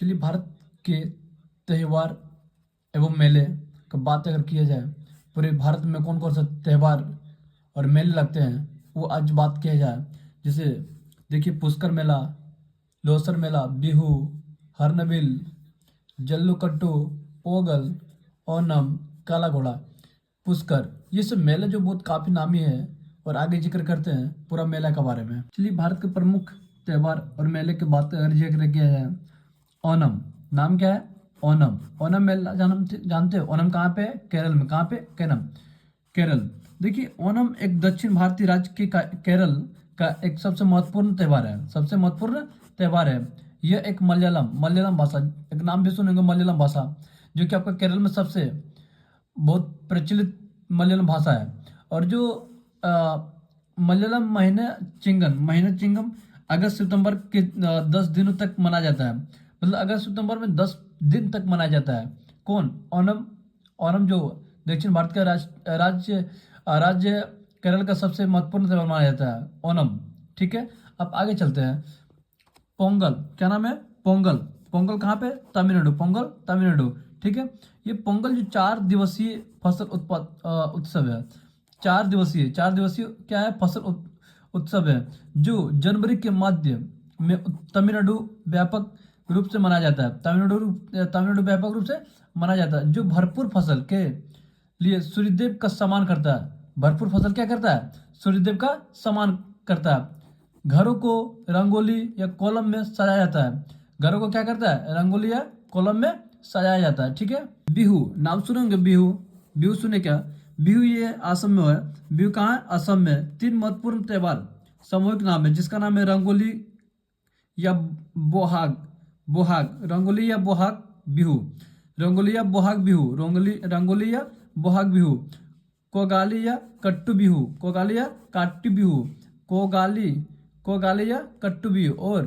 चलिए भारत के त्यौहार एवं मेले का बात अगर किया जाए, पूरे भारत में कौन कौन सा त्यौहार और मेले लगते हैं वो आज बात किया जाए। जैसे देखिए, पुष्कर मेला, लोसर मेला, बिहू, हरनबिल, जल्लीकट्टू, पोंगल, ओनम, काला घोड़ा, पुष्कर, ये सब मेले जो बहुत काफी नामी है। और आगे जिक्र करते हैं पूरा मेला के बारे में। चलिए, भारत के प्रमुख त्यौहार और मेले की बात अगर जिक्र किया जाए, ओनम। नाम क्या है? ओनम। ओनम मेला जानते हो? ओनम कहाँ पे है? केरल में। कहाँ पे? केरल। देखिए, ओनम एक दक्षिण भारतीय राज्य के केरल का एक सबसे महत्वपूर्ण त्यौहार है। सबसे महत्वपूर्ण त्यौहार है। यह एक मलयालम भाषा, एक नाम भी सुनेंगे मलयालम भाषा, जो कि आपका केरल में सबसे बहुत प्रचलित मलयालम भाषा है। और जो अ, मलयालम महीने चिंगम अगस्त सितंबर के 10 दिनों तक मनाया जाता है। मतलब अगस्त सितंबर में 10 दिन तक मनाया जाता है। कौन? ओनम। ओनम जो दक्षिण भारत का राज्य केरल का सबसे महत्वपूर्ण त्यौहार माना जाता है, ओनम। ठीक है, अब आगे चलते हैं। पोंगल, क्या नाम है? पोंगल। पोंगल कहाँ पे? तमिलनाडु। पोंगल तमिलनाडु। ठीक है, ये पोंगल जो 4 दिवसीय फसल उत्सव है। 4 दिवसीय, 4 दिवसीय क्या है? फसल उत्सव है, जो जनवरी के मध्य में तमिलनाडु व्यापक रूप से मनाया जाता है। तमिलनाडु व्यापक रूप से मनाया जाता है, जो भरपूर फसल के लिए सूर्यदेव का सम्मान करता है। भरपूर फसल क्या करता है? सूर्यदेव का सम्मान करता है। घरों को रंगोली या कॉलम में सजाया जाता है। घरों को क्या करता है? रंगोली या कॉलम में सजाया जाता है। ठीक है, बिहू। नाम सुनेंगे? बिहू। बिहू सुने क्या? बिहू ये असम में है। बिहू कहाँ है? असम में। 3 महत्वपूर्ण त्यौहार सामूहिक नाम है, जिसका नाम है रंगोली या बोहाग। बोहाग, रंगोली या बोहाग बिहू। रंगोली या बोहाग बिहू। रंगोली या बोहाग बिहू। कोगाली या कट्टू बिहू। कोगाली या काट्टू बिहू। कोगाली कोगाली या कट्टू बिहू। और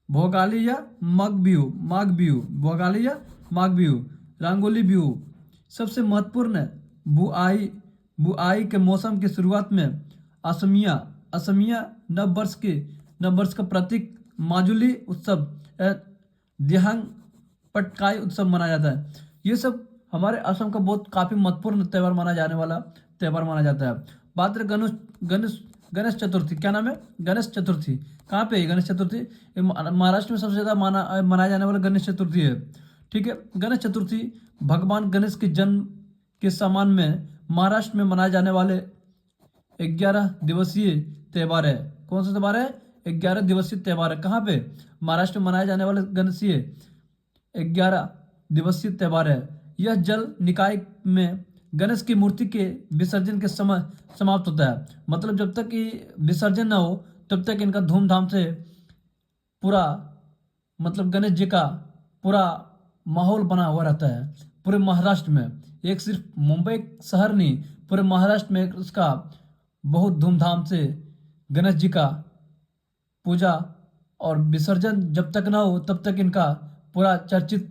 भोगाली या माघ बिहू। भोगाली या माघ बिहू। रंगोली बिहू सबसे महत्वपूर्ण है। बुआई बुआई के मौसम की शुरुआत में असमिया असमिया नववर्ष का प्रतीक माजुली उत्सव दिहांग पटकाई उत्सव मनाया जाता है। ये सब हमारे असम का बहुत काफी महत्वपूर्ण त्यौहार माना जाने वाला त्यौहार माना जाता है। बात रहे गणेश गणेश गणेश चतुर्थी, क्या नाम है? गणेश चतुर्थी। कहाँ पे है गणेश चतुर्थी? ये महाराष्ट्र में सबसे ज्यादा मनाया जाने वाला गणेश चतुर्थी है। ठीक है, गणेश चतुर्थी भगवान गणेश के जन्म के सम्मान में महाराष्ट्र में मनाए जाने वाले 11 दिवसीय त्यौहार है। कौन सा त्यौहार है? 11 दिवसीय त्यौहार है। कहाँ पे? महाराष्ट्र में मनाए जाने वाले गणेशीय 11 दिवसीय त्यौहार है। यह जल निकाय में गणेश की मूर्ति के विसर्जन के समय समाप्त होता है। मतलब जब तक कि विसर्जन ना हो तब तक इनका धूमधाम से पूरा, मतलब गणेश जी का पूरा माहौल बना हुआ रहता है पूरे महाराष्ट्र में। एक सिर्फ मुंबई शहर नहीं, पूरे महाराष्ट्र में उसका बहुत धूमधाम से गणेश जी का पूजा और विसर्जन जब तक ना हो तब तक इनका पूरा चर्चित,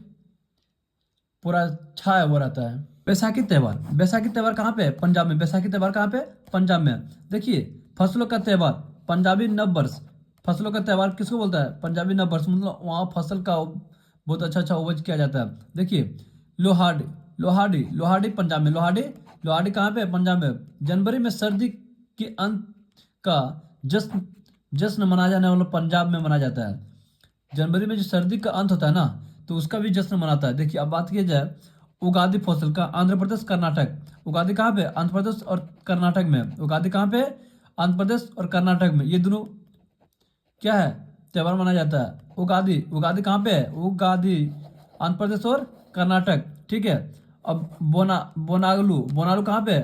पूरा छाया हुआ रहता है। बैसाखी त्यौहार। बैसाखी त्यौहार कहाँ पे है? पंजाब में। बैसाखी त्यौहार कहाँ पे? पंजाब में। देखिए, फसलों का त्यौहार, पंजाबी नववर्ष। फसलों का त्यौहार किसको बोलता है? पंजाबी नववर्ष। मतलब वहाँ फसल का बहुत अच्छा उपज किया जाता है। देखिए, लोहाड़ी लोहाड़ी लोहाड़ी पंजाब में। लोहाड़ी लोहाड़ी कहाँ पे? पंजाब में। जनवरी में सर्दी के अंत का जश्न जश्न मनाया जाने वाला पंजाब में मनाया जाता है। जनवरी में जो सर्दी का अंत होता है ना, तो उसका भी जश्न मनाता है। देखिए, अब बात की जाए उगादि फसल का, आंध्र प्रदेश कर्नाटक। उगादि कहाँ पे? आंध्र प्रदेश और कर्नाटक में। उगादि कहाँ पे? आंध्र प्रदेश और कर्नाटक में। ये दोनों क्या है? त्यौहार मनाया जाता है। उगादि उगादि कहाँ पे है? उगादि आंध्र प्रदेश और कर्नाटक। ठीक है, अब बोनालू बोनालू कहाँ पे?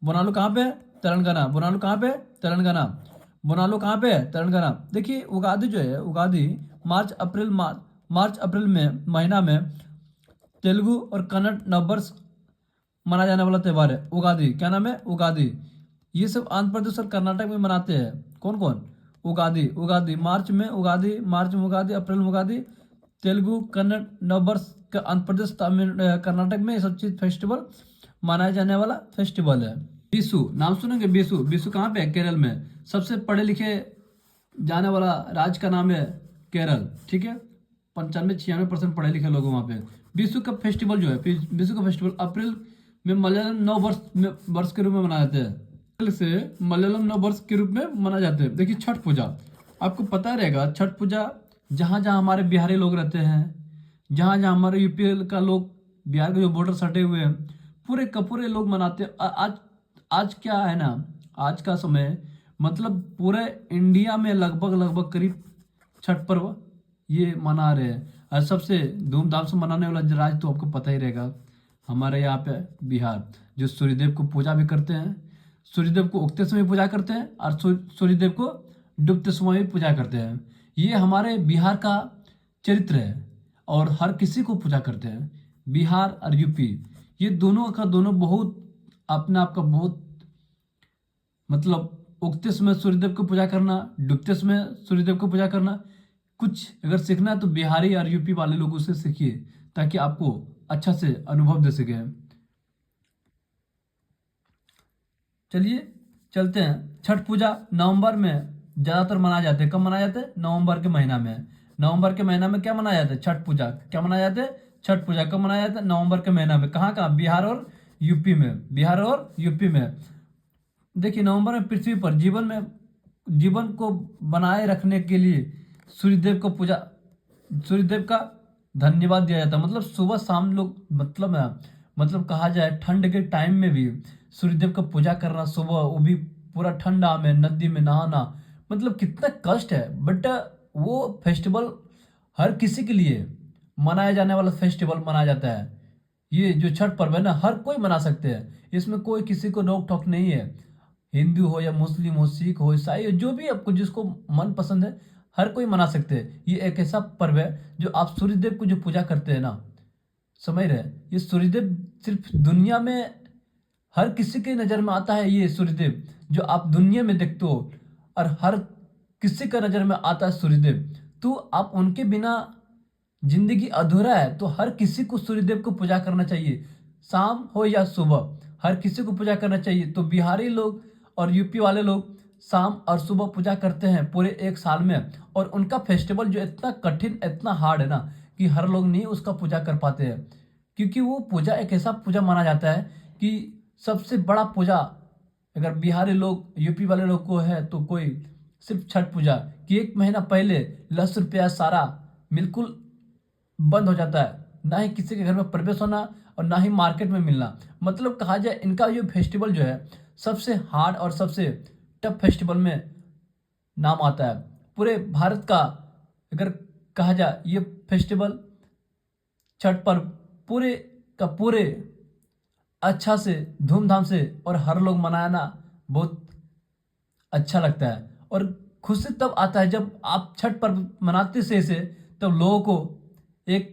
बोनालू कहाँ पे? तेलंगाना। बोनालू कहाँ पे? तेलंगाना। बोनालू कहाँ पे? तेलंगाना। देखिए, उगादि जो है, उगादि मार्च अप्रैल में महीना में तेलुगु और कन्नड़ नववर्ष मनाया जाने वाला त्यौहार है उगादि। क्या नाम है? उगादि। ये सब आंध्र प्रदेश और कर्नाटक में मनाते हैं। कौन कौन? उगादि उगादि मार्च में उगादि, अप्रैल में उगादि, तेलुगु कन्नड़ नववर्ष का आंध्र प्रदेश, कर्नाटक में ये सब चीज फेस्टिवल मनाया जाने वाला फेस्टिवल है। बिसु। नाम सुनेंगे? बिसु। बिसु कहाँ पे है? केरल में। सबसे पढ़े लिखे जाने वाला राज्य का नाम है केरल। ठीक है, 95-96% पढ़े लिखे लोग हैं वहाँ पे। विश्व कप फेस्टिवल जो है, विश्व कप फेस्टिवल अप्रैल में मलयालम नव वर्ष के रूप में मनाए जाते हैं। अप्रैल से मलयालम नव वर्ष के रूप में मनाए जाते हैं। देखिए छठ पूजा, आपको पता रहेगा छठ पूजा जहाँ जहाँ हमारे बिहारी लोग रहते हैं, जहाँ जहाँ हमारे यूपी का लोग, बिहार के जो बॉर्डर सटे हुए हैं, पूरे का पूरे लोग मनाते हैं। आज आज क्या है ना, आज का समय मतलब पूरे इंडिया में लगभग करीब छठ पर्व ये मना रहे हैं। और सबसे धूमधाम से मनाने वाला राज्य तो आपको पता ही रहेगा, हमारे यहाँ पे बिहार, जो सूर्यदेव को पूजा भी करते हैं। सूर्यदेव को उगते समय पूजा करते हैं और सूर्यदेव को डूबते समय भी पूजा करते हैं। ये हमारे बिहार का चरित्र है और हर किसी को पूजा करते हैं। बिहार और यूपी, ये दोनों का दोनों बहुत अपने आप का बहुत मतलब उगते समय सूर्यदेव को पूजा करना, डूबते समय सूर्यदेव को पूजा करना। कुछ अगर सीखना है तो बिहारी और यूपी वाले लोगों से सीखिए, ताकि आपको अच्छा से अनुभव दे सके। चलिए चलते हैं। छठ पूजा नवंबर में ज़्यादातर मनाए जाते हैं। कब मनाए जाते हैं? नवंबर के महीना में। नवंबर के महीना में क्या मनाया जाता है? छठ पूजा। क्या मनाया जाता है? छठ पूजा। कब मनाया जाता है? नवंबर के महीना में। कहाँ कहाँ? बिहार और यूपी में। बिहार और यूपी में। देखिए नवंबर में पृथ्वी पर जीवन को बनाए रखने के लिए सूर्यदेव को पूजा, सूर्यदेव का धन्यवाद दिया जाता है। मतलब सुबह शाम लोग मतलब कहा जाए ठंड के टाइम में भी सूर्यदेव का पूजा करना, सुबह वो भी पूरा ठंडा में नदी में नहाना, मतलब कितना कष्ट है। बट वो फेस्टिवल हर किसी के लिए मनाया जाने वाला फेस्टिवल मनाया जाता है। ये जो छठ पर्व है ना, हर कोई मना सकते हैं, इसमें कोई किसी को रोक टोक नहीं है। हिंदू हो या मुस्लिम हो, सिख हो, ईसाई हो, जो भी आपको जिसको मन पसंद है हर कोई मना सकते हैं। ये एक ऐसा पर्व है जो आप सूर्यदेव को जो पूजा करते हैं ना, समझ रहे हैं, ये सूर्यदेव सिर्फ दुनिया में हर किसी के नज़र में आता है। ये सूर्यदेव जो आप दुनिया में देखते हो और हर किसी का नज़र में आता है सूर्यदेव, तो आप उनके बिना जिंदगी अधूरा है। तो हर किसी को सूर्यदेव को पूजा करना चाहिए, शाम हो या सुबह, हर किसी को पूजा करना चाहिए। तो बिहारी लोग और यूपी वाले लोग शाम और सुबह पूजा करते हैं पूरे एक साल में। और उनका फेस्टिवल जो इतना कठिन, इतना हार्ड है ना, कि हर लोग नहीं उसका पूजा कर पाते हैं। क्योंकि वो पूजा एक ऐसा पूजा माना जाता है कि सबसे बड़ा पूजा अगर बिहारी लोग, यूपी वाले लोग को है तो कोई सिर्फ छठ पूजा, कि एक महीना पहले लहसुन प्याज सारा बिल्कुल बंद हो जाता है, ना ही किसी के घर में प्रवेश होना और ना ही मार्केट में मिलना। मतलब कहा जाए इनका जो फेस्टिवल जो है सबसे हार्ड और सबसे टफ फेस्टिवल में नाम आता है। पूरे भारत का अगर कहा जाए ये फेस्टिवल छठ पर्व पूरे का पूरे अच्छा से धूमधाम से और हर लोग मनाना बहुत अच्छा लगता है। और खुशी तब आता है जब आप छठ पर्व मनाते से तब लोगों को एक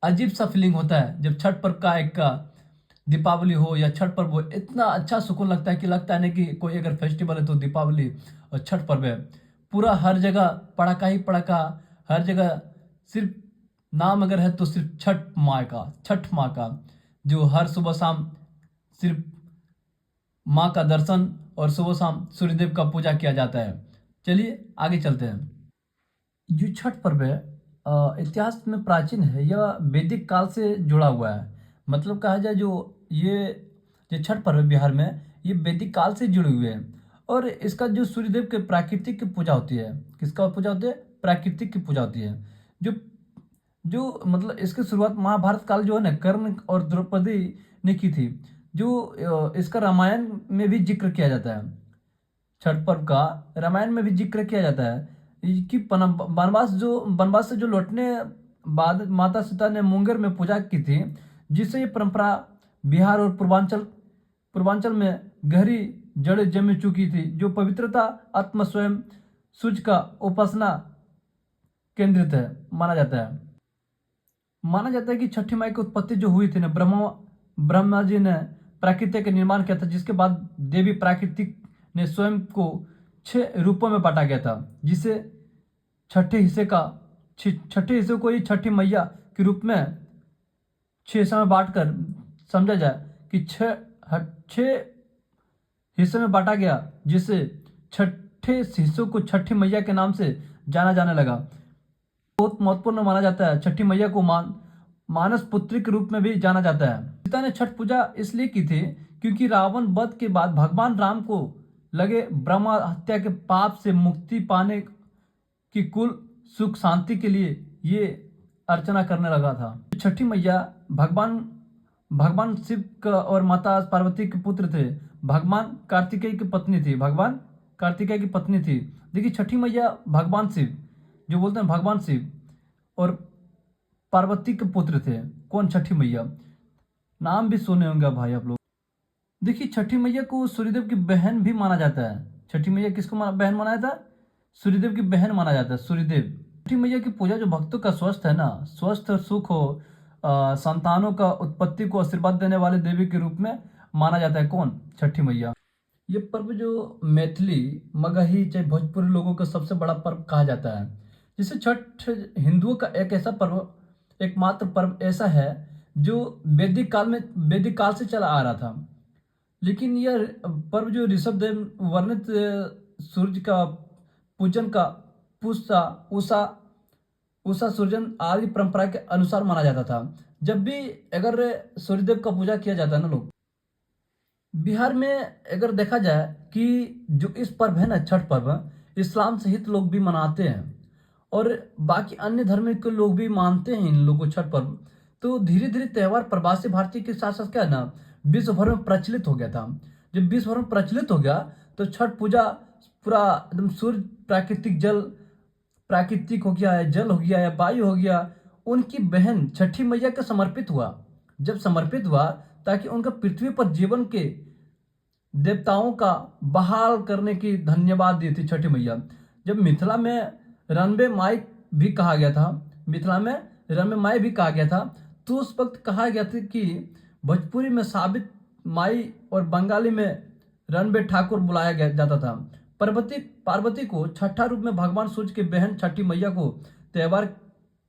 अजीब सा फीलिंग होता है। जब छठ पर्व का एक का दीपावली हो या छठ पर्व हो, इतना अच्छा सुकून लगता है कि लगता है ना कि कोई अगर फेस्टिवल है तो दीपावली और छठ पर्व है। पूरा हर जगह पटाखा ही पटाखा, हर जगह सिर्फ नाम अगर है तो सिर्फ छठ माँ का, जो हर सुबह शाम सिर्फ माँ का दर्शन और सुबह शाम सूर्यदेव का पूजा किया जाता है। चलिए आगे चलते हैं। जो छठ पर्व है इतिहास में प्राचीन है, यह वैदिक काल से जुड़ा हुआ है। मतलब कहा जाए जो छठ पर्व है बिहार में, ये वैदिक काल से जुड़े हुए हैं। और इसका जो सूर्यदेव के प्राकृतिक की पूजा होती है, किसका पूजा होती है? प्राकृतिक की पूजा होती है। जो जो मतलब इसकी शुरुआत महाभारत काल जो है ना, कर्ण और द्रौपदी ने की थी। जो इसका रामायण में भी जिक्र किया जाता है। छठ पर्व का रामायण में भी जिक्र किया जाता है कि वनवास से जो लौटने बाद माता सीता ने मुंगेर में पूजा की थी, जिससे ये परंपरा बिहार और पूर्वांचल में गहरी जड़ें जमी चुकी थी। जो पवित्रता, आत्म स्वयं सूर्य का उपासना केंद्रित है माना जाता है। माना जाता है कि छठी माई की उत्पत्ति जो हुई थी ना, ब्रह्मा जी ने प्रकृति का निर्माण किया था, जिसके बाद देवी प्राकृतिक ने स्वयं को 6 रूपों में बांटा गया था। जिसे छठे हिस्से को ही छठी मैया के रूप में 6 हिस्सों में बांटकर समझा जाए कि 6 हिस्सों में बांटा गया, जिससे छठे हिस्सों को छठी मैया के नाम से जाना जाने लगा। बहुत महत्वपूर्ण माना जाता है। छठी मैया को मानस पुत्री के रूप में भी जाना जाता है। सीता ने छठ पूजा इसलिए की थी क्योंकि रावण वध के बाद भगवान राम को लगे ब्रह्मा हत्या के पाप से मुक्ति पाने की कुल सुख शांति के लिए ये अर्चना करने लगा था। छठी मैया भगवान भगवान शिव का और माता पार्वती के पुत्र थे। भगवान कार्तिकेय की पत्नी थी। भगवान कार्तिकेय की पत्नी थी। देखिए छठी मैया भगवान शिव, जो बोलते हैं भगवान शिव और पार्वती के पुत्र थे। कौन? छठी मैया। नाम भी सुने होंगे भाई आप लोग। देखिए छठी मैया को सूर्यदेव की बहन भी माना जाता है। छठी मैया किसको बहन माना जाता है? सूर्यदेव की बहन माना जाता है, सूर्यदेव। छठी मैया की पूजा जो भक्तों का स्वस्थ है ना, स्वस्थ और सुख हो, संतानों का उत्पत्ति को आशीर्वाद देने वाले देवी के रूप में माना जाता है। कौन? छठी मैया। ये पर्व जो मैथिली, मगही, चाहे भोजपुरी लोगों का सबसे बड़ा पर्व कहा जाता है। जिसे छठ हिंदुओं का एक ऐसा पर्व, एकमात्र पर्व ऐसा है जो वैदिक काल से चला आ रहा था। लेकिन यह पर्व जो ऋषभ देव वर्णित सूर्य का पूजन का पुष्सा उषा उषा सूर्यन आदि परंपरा के अनुसार माना जाता था। जब भी अगर सूर्यदेव का पूजा किया जाता है ना लोग, बिहार में अगर देखा जाए कि जो इस पर्व है ना, छठ पर्व, इस्लाम सहित लोग भी मनाते हैं और बाकी अन्य धर्म के लोग भी मानते हैं इन लोगों को छठ पर्व। तो धीरे धीरे त्यौहार प्रवासी भारतीय के साथ साथ क्या है ना, विश्व भर में प्रचलित हो गया था। जब विश्व भर में प्रचलित हो गया तो छठ पूजा पूरा एकदम सूर्य, प्राकृतिक जल, प्राकृतिक हो गया है, जल हो गया या वायु हो गया, उनकी बहन छठी मैया को समर्पित हुआ। जब समर्पित हुआ ताकि उनका पृथ्वी पर जीवन के देवताओं का बहाल करने की धन्यवाद दी थी छठी मैया। जब मिथिला में रनबे माई भी कहा गया था, मिथिला में रनबे माई भी कहा गया था, तो उस वक्त कहा गया था कि भोजपुरी में साबित माई और बंगाली में रनबे ठाकुर बुलाया गया जाता था। पार्वती को छठा रूप में भगवान सूर्य की बहन छठी मैया को त्योहार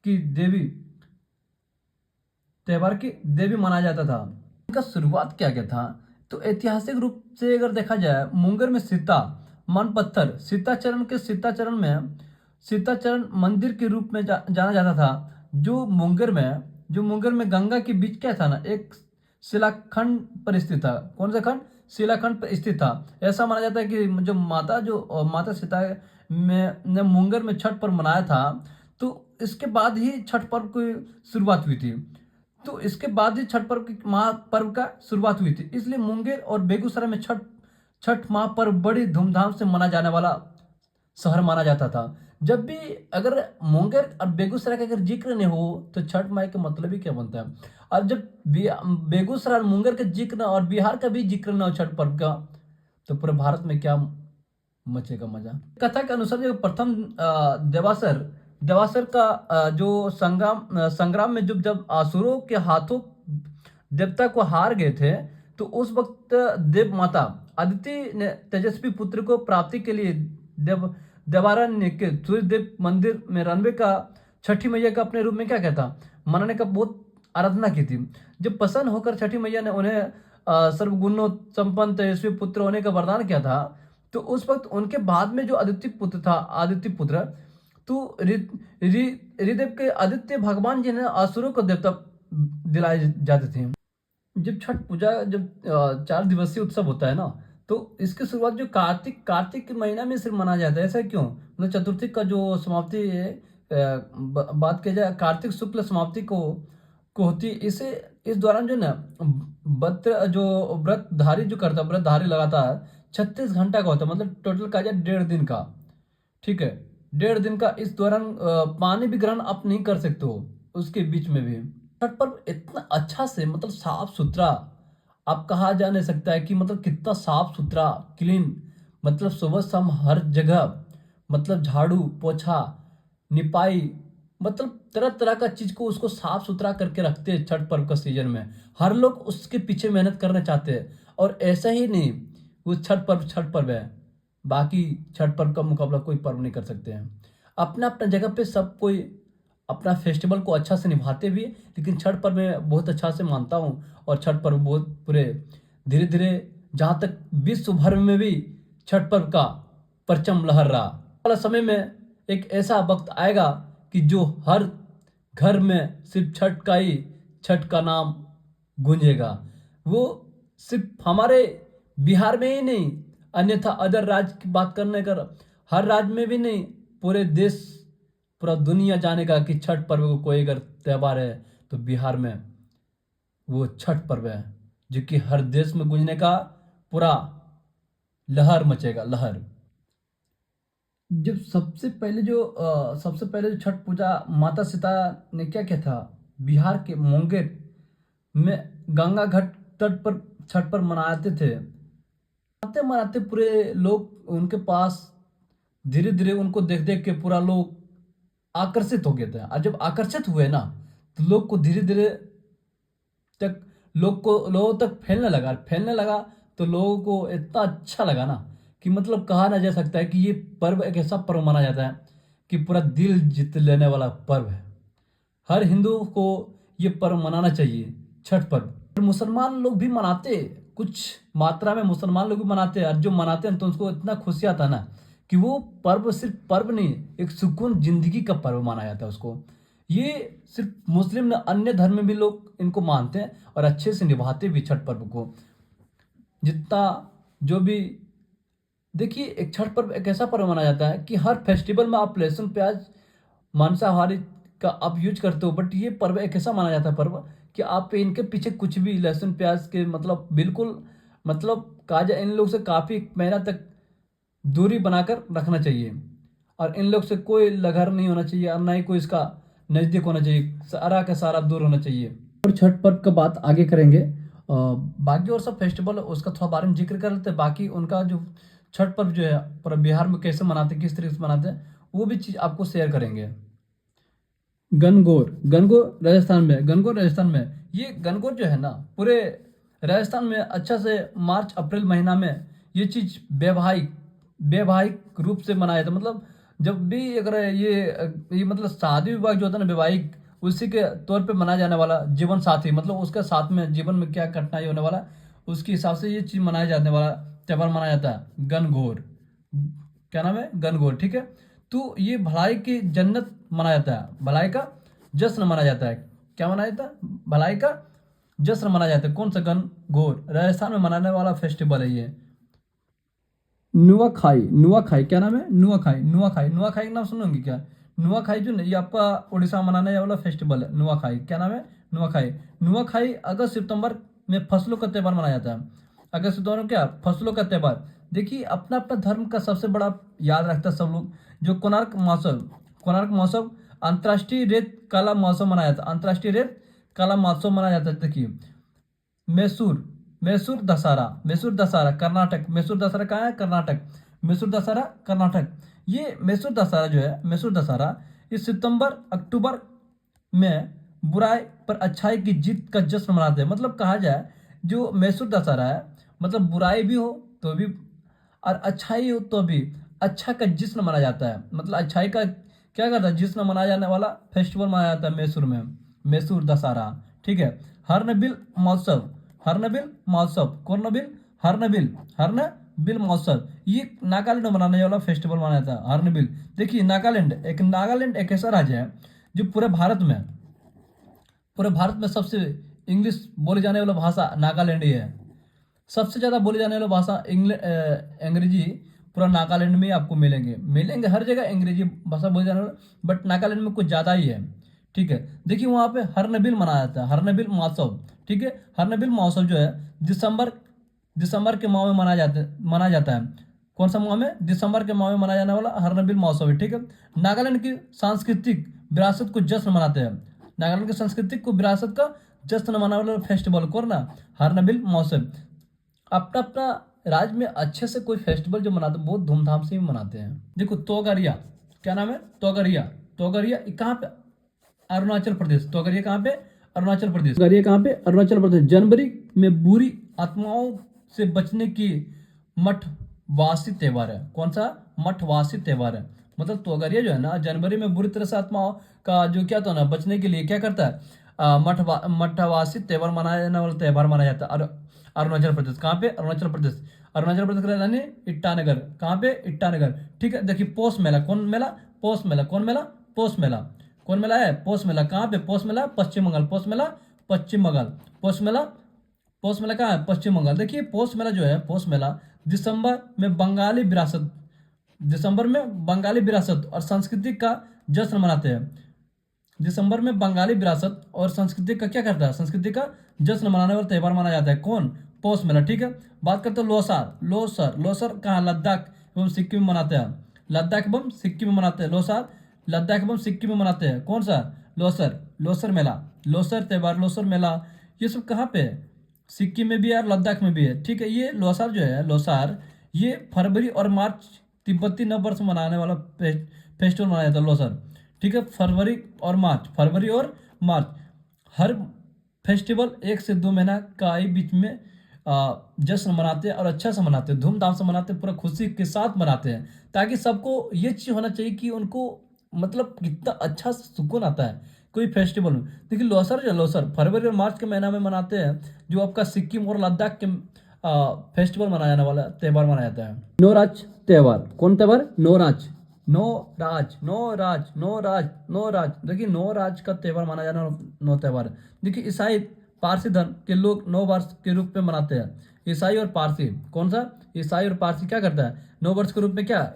की देवी माना जाता था। इनका शुरुआत क्या गया था? तो ऐतिहासिक रूप से अगर देखा जाए, मुंगेर में सीता मन पत्थर सीताचरण मंदिर के रूप में जाना जाता था। जो मुंगेर में गंगा के बीच क्या था ना, एक शिलाखंड पर स्थित था। कौन सा खंड? शिलाखंड पर स्थित था। ऐसा माना जाता है कि जो माता सीता ने मुंगेर में छठ पर्व मनाया था, तो इसके बाद ही छठ पर्व की शुरुआत हुई थी। तो इसके बाद ही छठ पर्व की महापर्व का शुरुआत हुई थी। इसलिए मुंगेर और बेगूसराय में छठ महापर्व बड़ी धूमधाम से मना जाने वाला शहर माना जाता था। जब भी अगर मुंगेर और बेगूसराय का अगर जिक्र नहीं हो तो छठ माई का मतलब ही क्या बनता है। और जब बेगूसराय और मुंगेर का जिक्र और बिहार का भी जिक्र न हो छठ पर्व का, तो पूरे भारत में क्या मचेगा मजा। कथा के अनुसार जो प्रथम देवासर का जो संग्राम में जब असुरों के हाथों देवता को हार गए थे, तो उस वक्त देव माता अदिति ने तेजस्वी पुत्र को प्राप्ति के लिए देवारण्य के सूर्यदेव मंदिर में रनबे का छठी मैया का अपने रूप में क्या कहता, मनाने का बहुत आराधना की थी। जब प्रसन्न होकर छठी मैया ने उन्हें सर्वगुणों संपन्न तेजस्वी पुत्र होने का वरदान किया था, तो उस वक्त उनके बाद में जो आदित्य पुत्र, तो ऋदेव के आदित्य भगवान जी ने असुरों को देवता दिलाए जाते थे। जब छठ पूजा 4 दिवसीय उत्सव होता है ना, तो इसकी शुरुआत जो कार्तिक के महीना में सिर्फ मनाया जाता है। ऐसा क्यों? मतलब चतुर्थी का जो समाप्ति है, बात किया जाए कार्तिक शुक्ल समाप्ति को होती है। इस दौरान जो ना व्रतधारी लगातार 36 घंटा का होता है। मतलब टोटल कहा जाए 1.5 दिन का, ठीक है, 1.5 दिन का। इस दौरान पानी भी ग्रहण आप नहीं कर सकते हो उसके बीच में भी। छठ पर्व इतना अच्छा से, मतलब साफ सुथरा आप कहा जा नहीं सकता है कि मतलब कितना साफ सुथरा, क्लीन, मतलब सुबह शाम हर जगह, मतलब झाड़ू पोछा निपाई, मतलब तरह तरह का चीज को उसको साफ सुथरा करके रखते हैं छठ पर्व का सीजन में। हर लोग उसके पीछे मेहनत करना चाहते हैं। और ऐसा ही नहीं, वो छठ पर्व है, बाकी छठ पर्व का मुकाबला कोई पर्व नहीं कर सकते हैं। अपना अपना जगह पे सब कोई अपना फेस्टिवल को अच्छा से निभाते भी, लेकिन छठ पर्व में बहुत अच्छा से मानता हूँ। और छठ पर्व बहुत पूरे धीरे धीरे जहाँ तक विश्व भर में भी छठ पर्व का परचम लहर रहा। वाला समय में एक ऐसा वक्त आएगा कि जो हर घर में सिर्फ छठ का नाम गूंजेगा। वो सिर्फ हमारे बिहार में ही नहीं, अन्यथा अदर राज्य की बात करने का, हर राज्य में भी नहीं, पूरे देश, पूरा दुनिया जानेगा कि छठ पर्व को कोई अगर त्यौहार है तो बिहार में वो छठ पर्व है, जो कि हर देश में गूंजने का पूरा लहर मचेगा, लहर। जब सबसे पहले जो छठ पूजा माता सीता ने क्या किया था, बिहार के मुंगेर में गंगा घाट तट पर छठ पर मनाते थे। मनाते मनाते पूरे लोग उनके पास, धीरे धीरे उनको देख देख के पूरा लोग आकर्षित हो गए थे। और जब आकर्षित हुए ना, तो लोग को धीरे धीरे तक लोगों तक फैलने लगा। तो लोगों को इतना अच्छा लगा ना कि मतलब कहा ना जा सकता है कि ये पर्व एक ऐसा पर्व माना जाता है कि पूरा दिल जीत लेने वाला पर्व है। हर हिंदू को ये पर्व मनाना चाहिए, छठ पर्व। और मुसलमान लोग भी मनाते, कुछ मात्रा में मुसलमान लोग भी मनाते हैं। और जो मनाते हैं तो उसको इतना खुशी आता है ना कि वो पर्व सिर्फ पर्व नहीं, एक सुकून जिंदगी का पर्व माना जाता है उसको। ये सिर्फ मुस्लिम न, अन्य धर्म में भी लोग इनको मानते हैं और अच्छे से निभाते भी छठ पर्व को। जितना जो भी देखिए, एक छठ पर्व एक ऐसा पर्व माना जाता है कि हर फेस्टिवल में आप लहसुन प्याज मांसाहारी का आप यूज करते हो, बट ये पर्व एक ऐसा माना जाता है पर्व कि आप इनके पीछे कुछ भी लहसुन प्याज के मतलब बिल्कुल मतलब कहा जाए, इन लोग से काफ़ी महीना तक दूरी बनाकर रखना चाहिए। और इन लोग से कोई लगड़ नहीं होना चाहिए और ना ही कोई इसका नज़दीक होना चाहिए, सारा का सारा दूर होना चाहिए। और छठ पर्व का बात आगे करेंगे। बाकी और सब फेस्टिवल उसका थोड़ा बारे में जिक्र कर लेते हैं। बाकी उनका जो छठ पर्व जो है पूरा बिहार में कैसे मनाते हैं, किस तरीके से मनाते हैं, वो भी चीज़ आपको शेयर करेंगे। गनगौर राजस्थान में ये गनगौर जो है ना, पूरे राजस्थान में अच्छा से मार्च अप्रैल महीना में ये चीज़ वैवाहिक रूप से मनाया जाता है। मतलब जब भी अगर ये मतलब शादी विवाह जो होता है ना, वैवाहिक, उसी के तौर पे मनाया जाने वाला जीवन साथी, मतलब उसके साथ में जीवन में क्या कठिनाई होने वाला, उसके हिसाब से ये चीज़ मनाया जाने वाला त्यौहार मनाया जाता है गनगौर। क्या नाम है? गनगौर, ठीक है। तो ये भलाई की जन्नत मनाया जाता है, भलाई का जश्न मनाया जाता है। क्या मनाया जाता है? भलाई का जश्न मनाया जाता है। कौन सा? गनगौर राजस्थान में मनाने वाला फेस्टिवल है ये। नुआखाई क्या नाम है? नुआखाई का नाम सुनोगे क्या? नुआखाई जो नहीं, ये आपका उड़ीसा में मनाने वाला फेस्टिवल है नुआखाई। क्या नाम है? नुआखाई अगस्त सितंबर में फसलों का त्यौहार मनाया जाता है। अगस्त सितंबर में क्या? फसलों का त्यौहार। देखिए, अपना अपना धर्म का सबसे बड़ा याद रखता है सब लोग। जो कोणार्क महोत्सव अंतर्राष्ट्रीय रेत कला महोत्सव मनाया जाता है। अंतर्राष्ट्रीय रेत कला महोत्सव मनाया जाता है। देखिए, मैसूर दशहरा कर्नाटक। मैसूर दशहरा कहाँ है? कर्नाटक। मैसूर दशहरा कर्नाटक। ये मैसूर दशहरा इस सितंबर अक्टूबर में बुराई पर अच्छाई की जीत का जश्न मनाते हैं। मतलब कहा जाए, जो मैसूर दशहरा है, मतलब बुराई भी हो तो भी और अच्छाई हो तो भी अच्छा का जश्न मनाया जाता है। मतलब अच्छाई का क्या करता है, जश्न मनाया जाने वाला फेस्टिवल मनाया जाता है मैसूर में, मैसूर दशहरा, ठीक है। हर्नबिल महोत्सव कौन नबिल? हर्नबिल महोत्सव, ये नागालैंड में मनाने वाला फेस्टिवल मनाया जाता है, हर्नबिल। देखिए, नागालैंड एक ऐसा राज्य है जो पूरे भारत में सबसे इंग्लिश बोली जाने वाला भाषा नागालैंडी है। सबसे ज़्यादा बोली जाने वाला भाषा अंग्रेजी पूरा नागालैंड में ही आपको मिलेंगे हर जगह अंग्रेजी भाषा बोली जाने वाला, बट नागालैंड में कुछ ज़्यादा ही है, ठीक है। देखिए, वहाँ पे हर्नबिल मनाया जाता है, हर्नबिल महोत्सव, ठीक है। हर्नबिल महोत्सव जो है दिसंबर के माह में मनाया जाता है। कौन सा माह में? दिसंबर के माह में मनाया जाने वाला हर्नबिल महोत्सव है, ठीक है। नागालैंड की सांस्कृतिक विरासत को जश्न मनाते हैं। नागालैंड की सांस्कृतिक को विरासत का जश्न मनाने वाला फेस्टिवल कौन ना? हर्नबिल महोत्सव। अपना अपना राज्य में अच्छे से कोई फेस्टिवल जो मनाते हैं, बहुत धूमधाम से भी मनाते हैं। देखो, तोगरिया, क्या नाम है? तोगरिया ये कहाँ पे? अरुणाचल प्रदेश। तोगरिया कहाँ पे? अरुणाचल प्रदेश। तोगरिया कहाँ पे? अरुणाचल प्रदेश। जनवरी में बुरी आत्माओं से बचने की मठवासी त्यौहार है। कौन सा? मठवासी त्यौहार है। मतलब तोगरिया जो है ना, जनवरी में बुरी तरह से आत्माओं का जो क्या तो ना बचने के लिए क्या करता है, मठवासी त्यौहार मनाया जाने वाला त्यौहार मनाया जाता है। और अरुणाचल प्रदेश कहाँ पे? अरुणाचल प्रदेश की राजधानी ईटानगर। कहाँ पे? ईटानगर, ठीक है। देखिए, पोष मेला कौन मेला? पोष मेला कौन मेला? पोष मेला। कौन मेला है? पौष मेला। कहाँ पे? पौष मेला पश्चिम बंगाल। पौष मेला पश्चिम बंगाल। पौष मेला कहाँ है? पश्चिम बंगाल। देखिए पौष मेला जो है, पौष मेला दिसंबर में बंगाली विरासत और संस्कृति का जश्न मनाते हैं। दिसंबर में बंगाली विरासत और संस्कृति का क्या करता है? संस्कृति का जश्न मनाने वाला त्यौहार माना जाता है। कौन? पौष मेला। ठीक है, बात करते हैं लोसार। लोसर कहाँ? लद्दाख एवं सिक्किम में मनाते हैं। लद्दाख एवं सिक्किम में मनाते हैं लोसार। लद्दाख एवं सिक्किम में मनाते हैं। कौन सा? लोसर मेला, लोसर त्यौहार, लोसर मेला, ये सब कहाँ पे है? सिक्किम में भी है और लद्दाख में भी है। ठीक है, ये लोसार जो है, लोसार ये फरवरी और मार्च तिब्बती नव वर्ष मनाने वाला फेस्टिवल मनाया जाता है, लोसर। ठीक है, फरवरी और मार्च हर फेस्टिवल 1 से 2 महीना का ही बीच में जश्न मनाते हैं और अच्छा से मनाते हैं, धूमधाम से मनाते हैं, पूरा खुशी के साथ मनाते हैं, ताकि सबको ये चीज़ होना चाहिए कि उनको मतलब कितना अच्छा सुकून आता है कोई फेस्टिवल में। देखिए लोसर फरवरी और मार्च के महीना में मनाते हैं, जो आपका सिक्किम और लद्दाख के फेस्टिवल मनाया जाने वाला त्यौहार मनाया जाता है। नवराज त्यौहार। कौन त्यौहार? नवराज। देखिए नवराज का त्यौहार माना जाना नौ त्यौहार। देखिए ईसाई पारसी धर्म के लोग नव वर्ष के रूप में मनाते हैं। ईसाई और पारसी, कौन सा? ईसाई और पारसी क्या करता है? नव वर्ष के रूप में क्या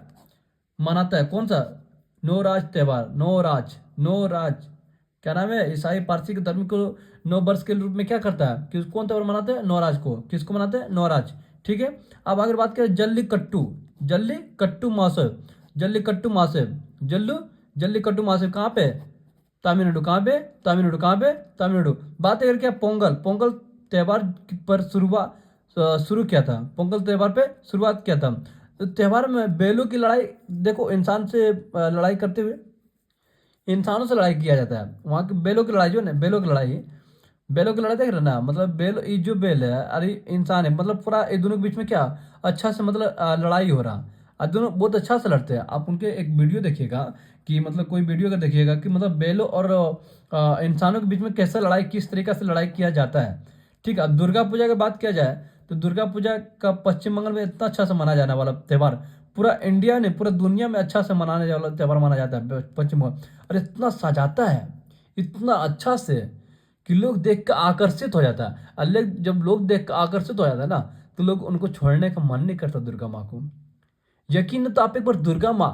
मनाता है? कौन सा? नवराज त्यौहार। नवराज क्या नाम है? ईसाई पारसी के धर्म को नव वर्ष के रूप में क्या करता है? किस कौन त्यौहार मनाते हैं? नवराज को। किसको मनाते हैं? नवराज। ठीक है, अब अगर बात करें जल्लीकट्टू महोत्सव कहाँ पे? तमिलनाडु। कहाँ पे? तमिलनाडु। बात अगर क्या पोंगल त्यौहार पर शुरू किया था। पोंगल त्यौहार पे शुरुआत किया था। तो त्यौहार में बैलों की लड़ाई, देखो इंसान से लड़ाई करते हुए इंसानों से लड़ाई किया जाता है। वहाँ की बैलों की लड़ाई जो है ना, बैलों की लड़ाई देख रहे ना, मतलब ये जो बैल है अरे इंसान है, मतलब पूरा ये दोनों के बीच में क्या अच्छा से मतलब लड़ाई हो रहा। और दोनों बहुत अच्छा से लड़ते हैं। आप उनके एक वीडियो देखिएगा कि मतलब कोई वीडियो का देखिएगा कि मतलब बैलों और इंसानों के बीच में कैसे लड़ाई, किस तरीके से लड़ाई किया जाता है। ठीक है, अब दुर्गा पूजा की बात किया जाए तो दुर्गा पूजा का पश्चिम बंगाल में इतना अच्छा से मनाया जाने वाला त्यौहार, पूरा इंडिया ने, पूरा दुनिया में अच्छा से मनाने वाला त्यौहार माना जाता है पश्चिम बंगाल। और इतना सजाता है इतना अच्छा से कि लोग देख कर आकर्षित हो जाता है। और जब लोग देख कर आकर्षित हो जाता है ना, तो लोग उनको छोड़ने का मन नहीं करता दुर्गा माँ को। यकीन तो आप एक बार दुर्गा माँ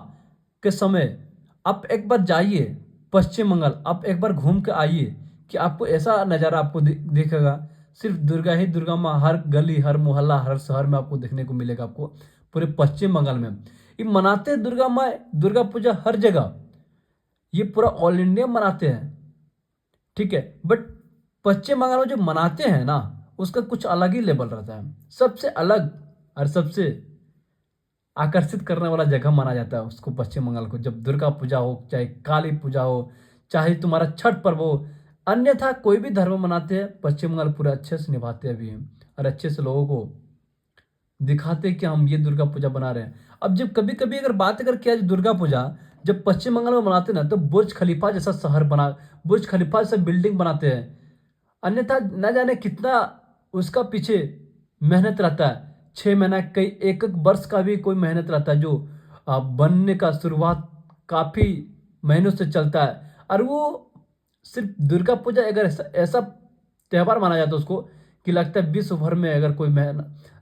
के समय आप एक बार जाइए पश्चिम बंगाल, आप एक बार घूम के आइए कि आपको ऐसा नज़ारा आपको दिखेगा। सिर्फ दुर्गा माँ हर गली, हर मोहल्ला, हर शहर में आपको देखने को मिलेगा, आपको पूरे पश्चिम बंगाल में। ये मनाते हैं दुर्गा माँ, दुर्गा पूजा हर जगह, ये पूरा ऑल इंडिया मनाते हैं। ठीक है, बट पश्चिम बंगाल में जो मनाते हैं ना, उसका कुछ अलग ही लेवल रहता है। सबसे अलग और सबसे आकर्षित करने वाला जगह माना जाता है उसको, पश्चिम बंगाल को। जब दुर्गा पूजा हो, चाहे काली पूजा हो, चाहे तुम्हारा छठ पर्व हो, अन्यथा कोई भी धर्म मनाते हैं, पश्चिम बंगाल पूरा अच्छे से निभाते हैं भी और अच्छे से लोगों को दिखाते हैं कि हम ये दुर्गा पूजा बना रहे हैं। अब जब कभी कभी अगर बात अगर किया जाए दुर्गा पूजा, जब पश्चिम बंगाल में मनाते हैं ना, तो बुर्ज खलीफा जैसा बुर्ज खलीफा जैसा बिल्डिंग बनाते हैं। अन्यथा न जाने कितना उसका पीछे मेहनत रहता है। 6 महीना, कई एक वर्ष का भी कोई मेहनत रहता है, जो बनने का शुरुआत काफ़ी महीनों से चलता है। और वो सिर्फ दुर्गा पूजा अगर ऐसा त्यौहार माना जाता है उसको, कि लगता है विश्व भर में अगर कोई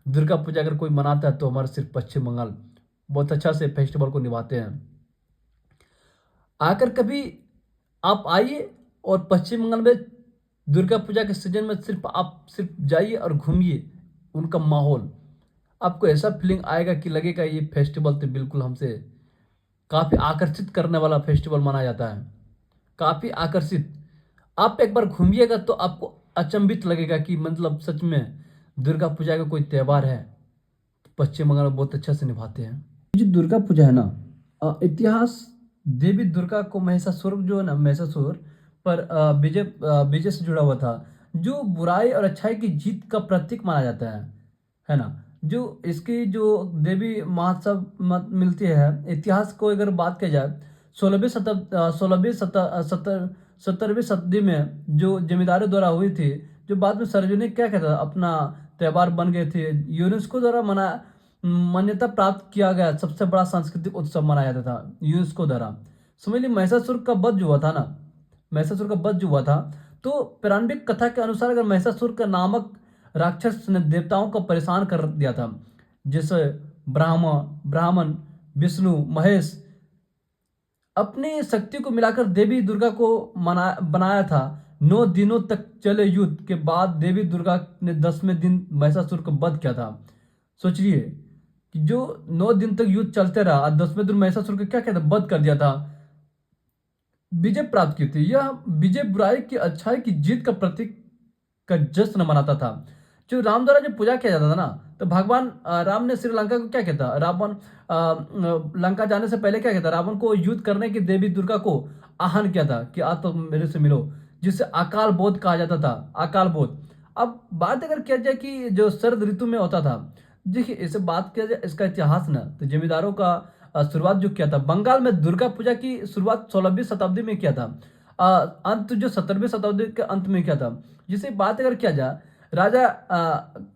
दुर्गा पूजा अगर कोई मनाता है तो हमारे सिर्फ पश्चिम बंगाल बहुत अच्छा से फेस्टिवल को निभाते हैं। आकर कभी आप आइए और पश्चिम बंगाल में दुर्गा पूजा के सीजन में सिर्फ जाइए और घूमिए उनका माहौल, आपको ऐसा फीलिंग आएगा कि लगेगा ये फेस्टिवल तो बिल्कुल हमसे काफ़ी आकर्षित करने वाला फेस्टिवल माना जाता है, काफ़ी आकर्षित। आप एक बार घूमिएगा तो आपको अचंभित लगेगा कि मतलब सच में दुर्गा पूजा का कोई त्यौहार है, पश्चिम बंगाल में बहुत अच्छा से निभाते हैं। जो दुर्गा पूजा है ना, इतिहास देवी दुर्गा को महिषासुर जो है ना, महिषासुर पर विजय से जुड़ा हुआ था, जो बुराई और अच्छाई की जीत का प्रतीक माना जाता है ना। जो इसकी जो देवी महोत्सव मिलती है, इतिहास को अगर बात की जाए 17वीं शताब्दी में जो जमींदारों द्वारा हुई थी, जो बाद में सार्वजनिक क्या कहता अपना त्यौहार बन गए थे। यूनेस्को द्वारा मान्यता प्राप्त किया गया सबसे बड़ा सांस्कृतिक उत्सव मनाया जाता था यूनेस्को द्वारा। समझ लीजिए महिषासुर का वध जो हुआ था ना, महिषासुर का वध जो हुआ था, तो पौराणिक कथा के अनुसार अगर महिषासुर का नामक राक्षस ने देवताओं को परेशान कर दिया था, जैसे ब्राह्मण विष्णु महेश अपनी शक्ति को मिलाकर देवी दुर्गा को बनाया था। 9 दिनों तक चले युद्ध के बाद देवी दुर्गा ने 10वें दिन महिषासुर का वध किया था। सोचिए कि जो 9 दिन तक युद्ध चलते रहा, 10वें दिन महिषासुर का क्या कहता वध कर दिया था, विजय प्राप्त की थी। यह विजय बुराई की अच्छाई की जीत का प्रतीक का जश्न मनाता था। जो राम द्वारा जो पूजा किया जाता था ना, तो भगवान राम ने श्रीलंका को क्या कहता, रावण लंका जाने से पहले क्या कहता, रावण को युद्ध करने की देवी दुर्गा को आह्वान किया था कि आज तो मेरे से मिलो, जिसे अकाल बोध कहा जाता था, अकाल बोध। अब बात अगर किया जाए कि जो शरद ऋतु में होता था, देखिए इसे बात किया जाए इसका इतिहास ना, तो जमींदारों का शुरुआत जो किया था बंगाल में दुर्गा पूजा की शुरुआत 16वीं शताब्दी में किया था, अंत जो 17वीं शताब्दी के अंत में किया था। जिसे बात अगर किया जाए राजा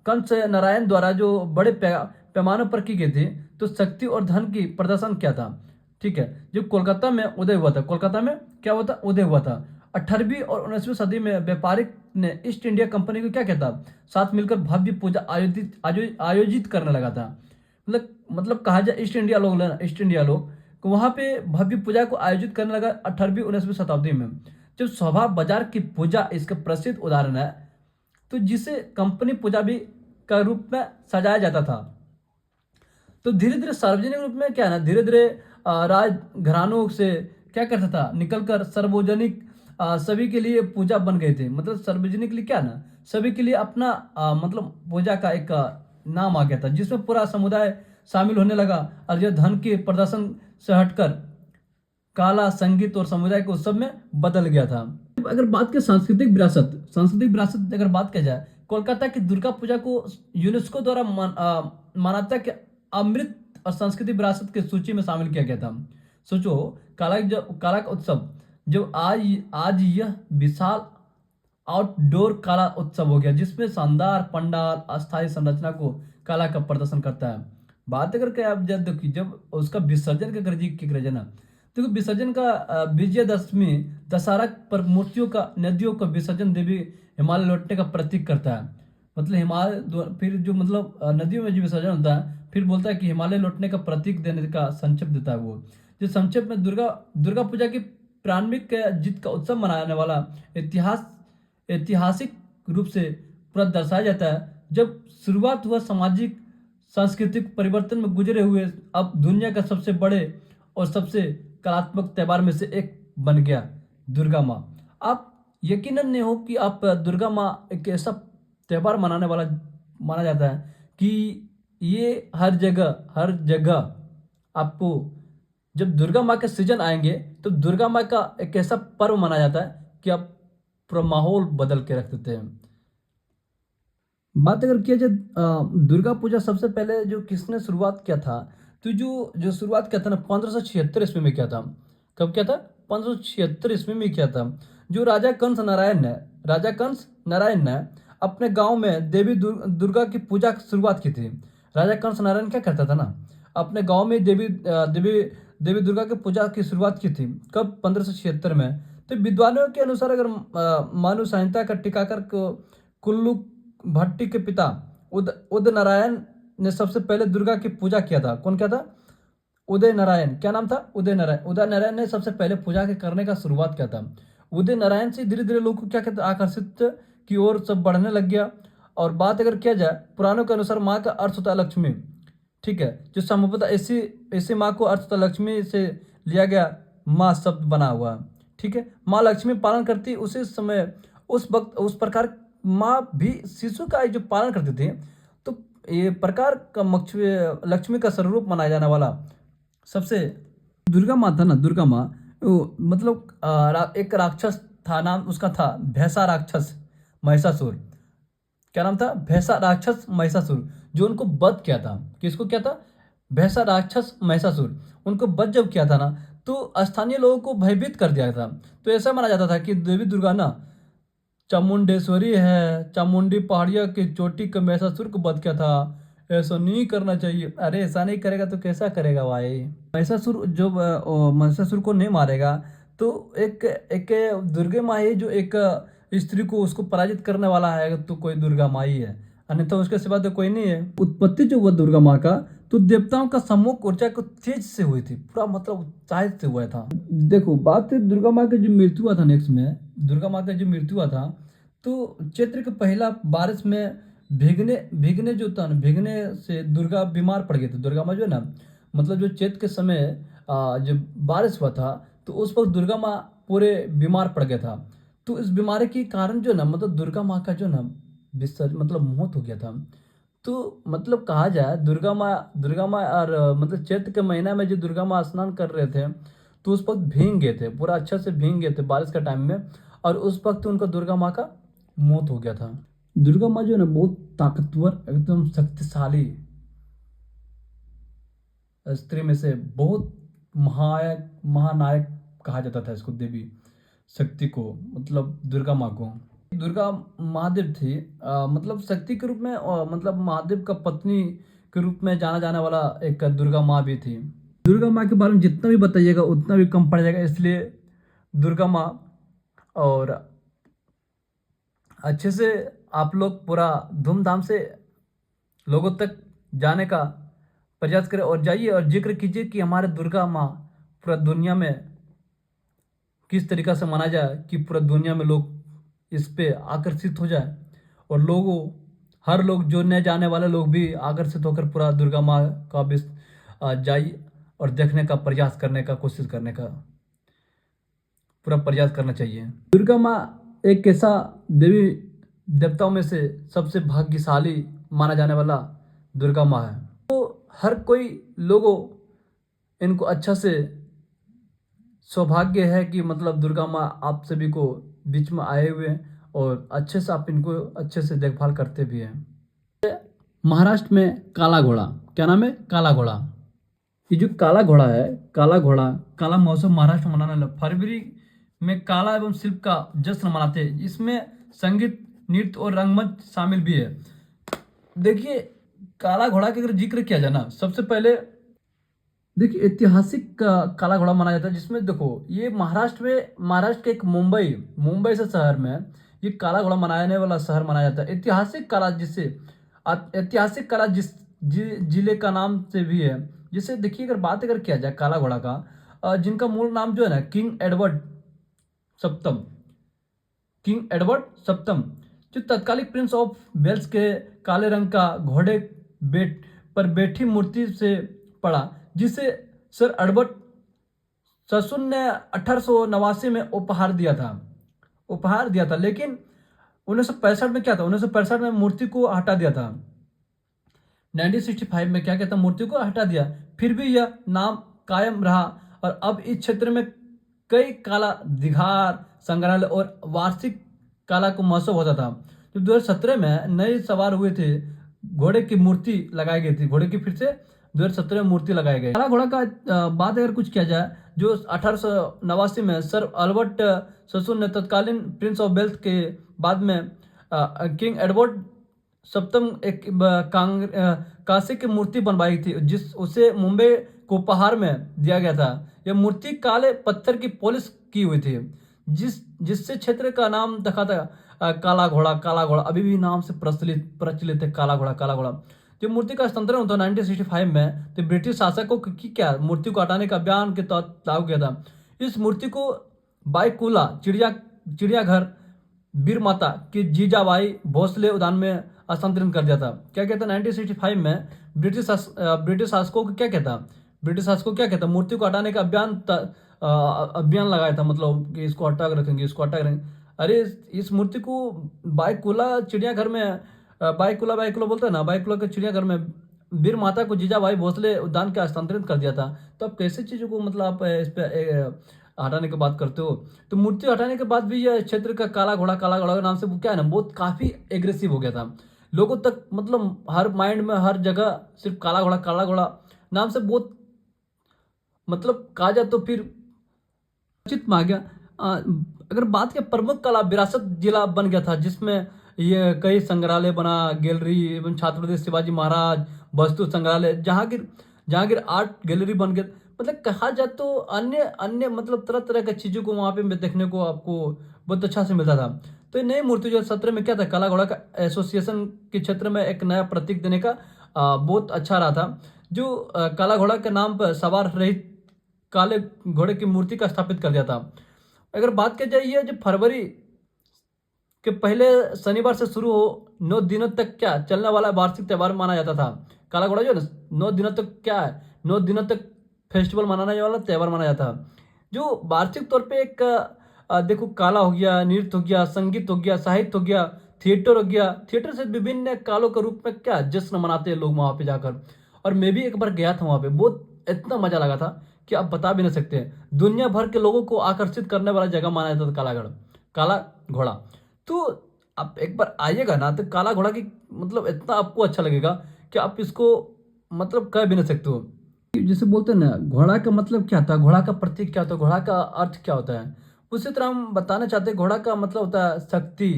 कंस नारायण द्वारा जो बड़े पैमाने पर की गई थी, तो शक्ति और धन की प्रदर्शन किया था। ठीक है, जो कोलकाता में उदय हुआ था, कोलकाता में क्या हुआ था, उदय हुआ था। 18वीं और 19वीं सदी में व्यापारिक ने ईस्ट इंडिया कंपनी को क्या कहता, साथ मिलकर भव्य पूजा आयोजित करने लगा था। मतलब कहा जाए ईस्ट इंडिया लोग, ईस्ट इंडिया लोग वहां पे भव्य पूजा को आयोजित करने लगा 18वीं 19वीं शताब्दी में। जब शोभा बाजार की पूजा इसका प्रसिद्ध उदाहरण है, तो जिसे कंपनी पूजा भी का रूप में सजाया जाता था। तो धीरे धीरे सार्वजनिक रूप में क्या है ना, धीरे धीरे राज घरानों से क्या करता था, निकलकर सार्वजनिक सभी के लिए पूजा बन गए थे। मतलब सार्वजनिक लिए क्या ना, सभी के लिए अपना मतलब पूजा का एक नाम आ गया था, जिसमें पूरा समुदाय शामिल होने लगा। और यह धन के प्रदर्शन से हटकर कला संगीत और समुदाय के उत्सव में बदल गया था। अगर बात करें सांस्कृतिक विरासत अगर बात की जाए, कोलकाता की दुर्गा पूजा को यूनेस्को द्वारा मान्यता के अमृत और सांस्कृतिक विरासत की सूची में शामिल किया गया था। सोचो कला का उत्सव, जो आज यह विशाल आउटडोर कला उत्सव हो गया, जिसमें शानदार पंडाल अस्थायी संरचना को कला का प्रदर्शन करता है। बात अगर क्या आप जब उसका विसर्जन का कर ना, तो विसर्जन का विजयदशमी दशहरा पर मूर्तियों का नदियों का विसर्जन देवी हिमालय लौटने का प्रतीक करता है। मतलब हिमालय फिर जो मतलब नदियों में जो विसर्जन होता है, फिर बोलता है कि हिमालय लौटने का प्रतीक देने का संक्षेप देता है वो। जो संक्षेप में दुर्गा पूजा की प्रारंभिक जीत का उत्सव मनाने वाला ऐतिहासिक रूप से पूरा दर्शाया जाता है। जब शुरुआत हुआ सामाजिक सांस्कृतिक परिवर्तन में गुजरे हुए, अब दुनिया का सबसे बड़े और सबसे कलात्मक त्यौहार में से एक बन गया दुर्गा माँ। आप यकीनन नहीं हो कि आप दुर्गा माँ एक ऐसा त्यौहार मनाने वाला माना जाता है कि ये हर जगह आपको जब दुर्गा माँ के सीजन आएंगे, तो दुर्गा माँ का एक ऐसा पर्व माना जाता है कि आप पूरा माहौल बदल के रख देते हैं। बात अगर किया जाए दुर्गा पूजा सबसे पहले जो किसने शुरुआत किया था, तो जो शुरुआत किया था ना 1576 ईस्वी में किया था। कब किया था, 1576 ईस्वी में किया था। जो राजा कंस नारायण ने अपने गांव में देवी दुर्गा की पूजा की शुरुआत की थी। राजा कंस नारायण क्या करता था ना, अपने गांव में देवी दुर्गा की पूजा की शुरुआत की थी। कब, 1576 में। तो विद्वानों के अनुसार अगर मानु संहिता का टीकाकार कुल्लू भट्टी के पिता उदय नारायण ने सबसे पहले दुर्गा की पूजा किया था। कौन किया था, उदय नारायण। क्या नाम था, उदय नारायण ने सबसे पहले पूजा के करने का शुरुआत किया था। उदय नारायण से धीरे धीरे लोग को क्या कहते आकर्षित की ओर सब बढ़ने लग गया। और बात अगर किया जाए पुराणों के अनुसार माँ का अर्थ होता है लक्ष्मी। ठीक है, जो संभवतः ऐसी माँ को अर्थ होता लक्ष्मी से लिया गया माँ शब्द बना हुआ। ठीक है, माँ लक्ष्मी पालन करती उसी समय उस वक्त उस प्रकार माँ भी शिशु का जो पालन करती थी। तो ये प्रकार का लक्ष्मी का स्वरूप मनाया जाने वाला सबसे दुर्गा माँ था ना, दुर्गा माँ मतलब एक राक्षस था, नाम उसका था भैंसा राक्षस महिषासुर। क्या नाम था, भैंसा राक्षस महिषासुर, जो उनको वध किया था। किसको किया था, भैंसा राक्षस महिषासुर। उनको वध जब किया था ना, तो स्थानीय लोगों को भयभीत कर दिया था। तो ऐसा माना जाता था कि देवी दुर्गा ना चामुंडेश्वरी है, चामुंडी पहाड़िया की चोटी के महिषासुर को वध किया था। ऐसा नहीं करना चाहिए। अरे ऐसा नहीं करेगा तो कैसा करेगा भाई? महिषासुर जो महिषासुर को नहीं मारेगा तो एक एक दुर्गा माँ है जो एक स्त्री को उसको पराजित करने वाला है तो कोई दुर्गा माँ ही है, अन्यथा उसके सिवा तो कोई नहीं है। उत्पत्ति जो हुआ दुर्गा माँ का तो देवताओं का सम्मुख ऊर्जा को तेज से हुई थी, पूरा मतलब उत्साहित से हुआ था। देखो बात है दुर्गा माँ का जो मृत्यु हुआ था, नेक्स्ट में दुर्गा माँ का जो मृत्यु हुआ था तो चैत्र के पहला बारिश में भीगने भीगने जो था ना, भीगने से दुर्गा बीमार पड़ गई थी। दुर्गा माँ जो है ना, मतलब जो चैत्र के समय जब बारिश हुआ था तो उस वक्त दुर्गा माँ पूरे बीमार पड़ गया था। तो इस बीमारी के कारण जो ना मतलब दुर्गा माँ का जो ना विसर्जन मतलब मौत हो गया था। तो मतलब कहा जाए दुर्गा माँ और मतलब चैत्र के महीना में जो दुर्गा माँ स्नान कर रहे थे तो उस वक्त भीग गए थे, पूरा अच्छा से भीग गए थे बारिश का टाइम में, और उस वक्त उनका दुर्गा माँ का मौत हो गया था। दुर्गा माँ जो है ना बहुत ताकतवर एकदम शक्तिशाली स्त्री में से बहुत महानायक कहा जाता था इसको, देवी शक्ति को, मतलब दुर्गा माँ को। दुर्गा महादेव थी मतलब शक्ति के रूप में मतलब महादेव का पत्नी के रूप में जाना जाने वाला एक दुर्गा माँ भी थी। दुर्गा माँ के बारे में जितना भी बताइएगा उतना भी कम पड़ जाएगा, इसलिए दुर्गा माँ और अच्छे से आप लोग पूरा धूमधाम से लोगों तक जाने का प्रयास करें और जाइए और जिक्र कीजिए कि हमारे दुर्गा माँ पूरा दुनिया में किस तरीक़ा से माना जाए कि पूरा दुनिया में लोग इस पे आकर्षित हो जाए और लोगों हर लोग जो नए जाने वाले लोग भी आकर्षित होकर पूरा दुर्गा माँ का भी जाइए और देखने का प्रयास करने का कोशिश करने का पूरा प्रयास करना चाहिए। दुर्गा माँ एक ऐसा देवी देवताओं में से सबसे भाग्यशाली माना जाने वाला दुर्गा माँ है। तो हर कोई लोगों इनको अच्छा से सौभाग्य है कि मतलब दुर्गा माँ आप सभी को बीच में आए हुए हैं और अच्छे से आप इनको अच्छे से देखभाल करते भी हैं। महाराष्ट्र में काला घोड़ा, क्या नाम है? काला घोड़ा। ये जो काला घोड़ा है, काला घोड़ा काला महोत्सव महाराष्ट्र में मनाने लगा। फरवरी में काला एवं शिल्प का जश्न मनाते हैं। इसमें संगीत, नृत्य और रंगमंच शामिल भी है। देखिए काला घोड़ा का अगर जिक्र किया जाए ना, सबसे पहले देखिए ऐतिहासिक काला घोड़ा मनाया जाता है, जिसमें देखो ये महाराष्ट्र के एक मुंबई से शहर में ये काला घोड़ा मनाने वाला शहर मनाया जाता है। ऐतिहासिक काला जिले का नाम से भी है। जिसे देखिए अगर बात अगर किया जाए काला घोड़ा का, जिनका मूल नाम जो है ना सप्तम किंग एडवर्ड सप्तम, जो तत्कालिक प्रिंस ऑफ वेल्स के काले रंग का घोड़े पर बैठी मूर्ति से पड़ा, जिसे सर एडवर्ड ससुर ने 1889 में उपहार दिया था। लेकिन 1965 में क्या था, 1965 में मूर्ति को हटा दिया था। 1965 में क्या कहता, मूर्ति को हटा दिया। फिर भी यह नाम कायम रहा और अब इस क्षेत्र में कई काला दिघार संग्रहालय और वार्षिक काला को महोत्सव होता था। जो 2017 में नए सवार हुए थे घोड़े की मूर्ति लगाई गई थी। घोड़े की फिर से 2017 में मूर्ति लगाई गई। काला घोड़ा का बात अगर कुछ किया जाए, जो 1889 में सर अल्बर्ट ससुर ने तत्कालीन प्रिंस ऑफ वेल्स के बाद में किंग एडवर्ड सप्तम एक कांसे की मूर्ति बनवाई थी, उसे मुंबई को उपहार में दिया गया था। यह मूर्ति काले पत्थर की पॉलिश की हुई थी, जिससे क्षेत्र का नाम रखा था काला घोड़ा अभी भी नाम से प्रचलित है काला घोड़ा। जब मूर्ति का हस्तांतरण होता 1965 में, तो ब्रिटिश शासकों की क्या मूर्ति को हटाने का अभियान के तहत लागू किया था। इस मूर्ति को बाईकुला चिड़ियाघर वीर माता की जीजाबाई भोसले उद्यान में हस्तांतरित कर दिया था। क्या कहता 1965 में ब्रिटिश शासकों को क्या कहता मूर्ति को हटाने का अभियान लगाया था, मतलब कि इसको हटा कर रखेंगे। अरे इस मूर्ति को बाईकुला चिड़ियाघर में बाईकुला बोलते हैं ना, बाईकुला के चिड़ियाघर में वीर माता को जीजाबाई भोसले उद्यान के हस्तांतरित कर दिया था। तो अब कैसे चीजों को मतलब आप इस पे हटाने की बात करते हो। तो मूर्ति हटाने के बाद भी यह क्षेत्र का काला घोड़ा के नाम से क्या है ना, बहुत काफी एग्रेसिव हो गया था लोगों तक, मतलब हर माइंड में हर जगह सिर्फ काला घोड़ा नाम से बहुत मतलब कहा जाए तो फिर चित में आ गया। अगर बात के प्रमुख कला विरासत जिला बन गया था, जिसमें ये कई संग्रहालय बना, गैलरी एवं छत्रपति शिवाजी महाराज वस्तु संग्रहालय, जहांगीर जहांगीर आर्ट गैलरी बन गया। मतलब कहा जाए तो अन्य अन्य मतलब तरह तरह की चीज़ों को वहाँ पे देखने को आपको बहुत अच्छा से मिलता था। तो ये नई मूर्ति जो सत्र में क्या था, काला घोड़ा का एसोसिएशन के क्षेत्र में एक नया प्रतीक देने का बहुत अच्छा रहा था। जो काला घोड़ा के नाम पर सवार रहित काले घोड़े की मूर्ति का स्थापित कर दिया था। अगर बात की जाए, ये जो फरवरी के पहले शनिवार से शुरू हो 9 दिनों तक क्या चलने वाला वार्षिक त्यौहार माना जाता था। काला घोड़ा जो है ना, 9 दिनों तक क्या है, 9 दिनों तक फेस्टिवल मनाने वाला त्यौहार माना जाता है। जो वार्षिक तौर पे एक देखो, काला हो गया, नृत्य हो गया, संगीत हो गया, साहित्य हो गया, थिएटर हो गया। थिएटर से विभिन्न कालों के रूप में क्या जश्न मनाते हैं लोग वहाँ पे जाकर। और मैं भी एक बार गया था वहाँ पे, बहुत इतना मजा लगा था कि आप बता भी नहीं सकते। दुनिया भर के लोगों को आकर्षित करने वाला जगह माना जाता था कालागढ़, काला घोड़ा। तो आप एक बार आइएगा ना, तो काला घोड़ा की मतलब इतना आपको अच्छा लगेगा कि आप इसको मतलब कह भी नहीं सकते हो। जैसे बोलते हैं ना, घोड़ा का मतलब क्या था, घोड़ा का प्रतीक क्या होता है, घोड़ा का अर्थ क्या होता है, उसी तरह हम बताना चाहते हैं। घोड़ा का मतलब होता है शक्ति।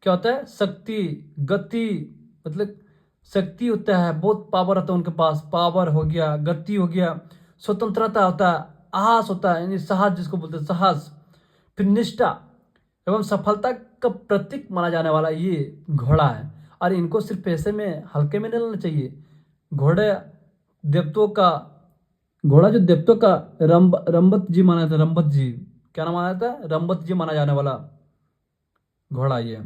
क्या होता है, शक्ति, गति। मतलब शक्ति होता है, बहुत पावर होता है उनके पास, पावर हो गया, गति हो गया, स्वतंत्रता होता है, साहस होता है, यानी साहस जिसको बोलते हैं साहस, फिर निष्ठा एवं सफलता का प्रतीक माना जाने वाला ये घोड़ा है। और इनको सिर्फ पैसे में हल्के में नहीं लेना चाहिए। घोड़े देवताओं का, घोड़ा जो देवताओं का रंबत जी माना जाता है, रंबत जी, क्या नाम माना जाता है, रंबत जी माना जाने वाला घोड़ा ये।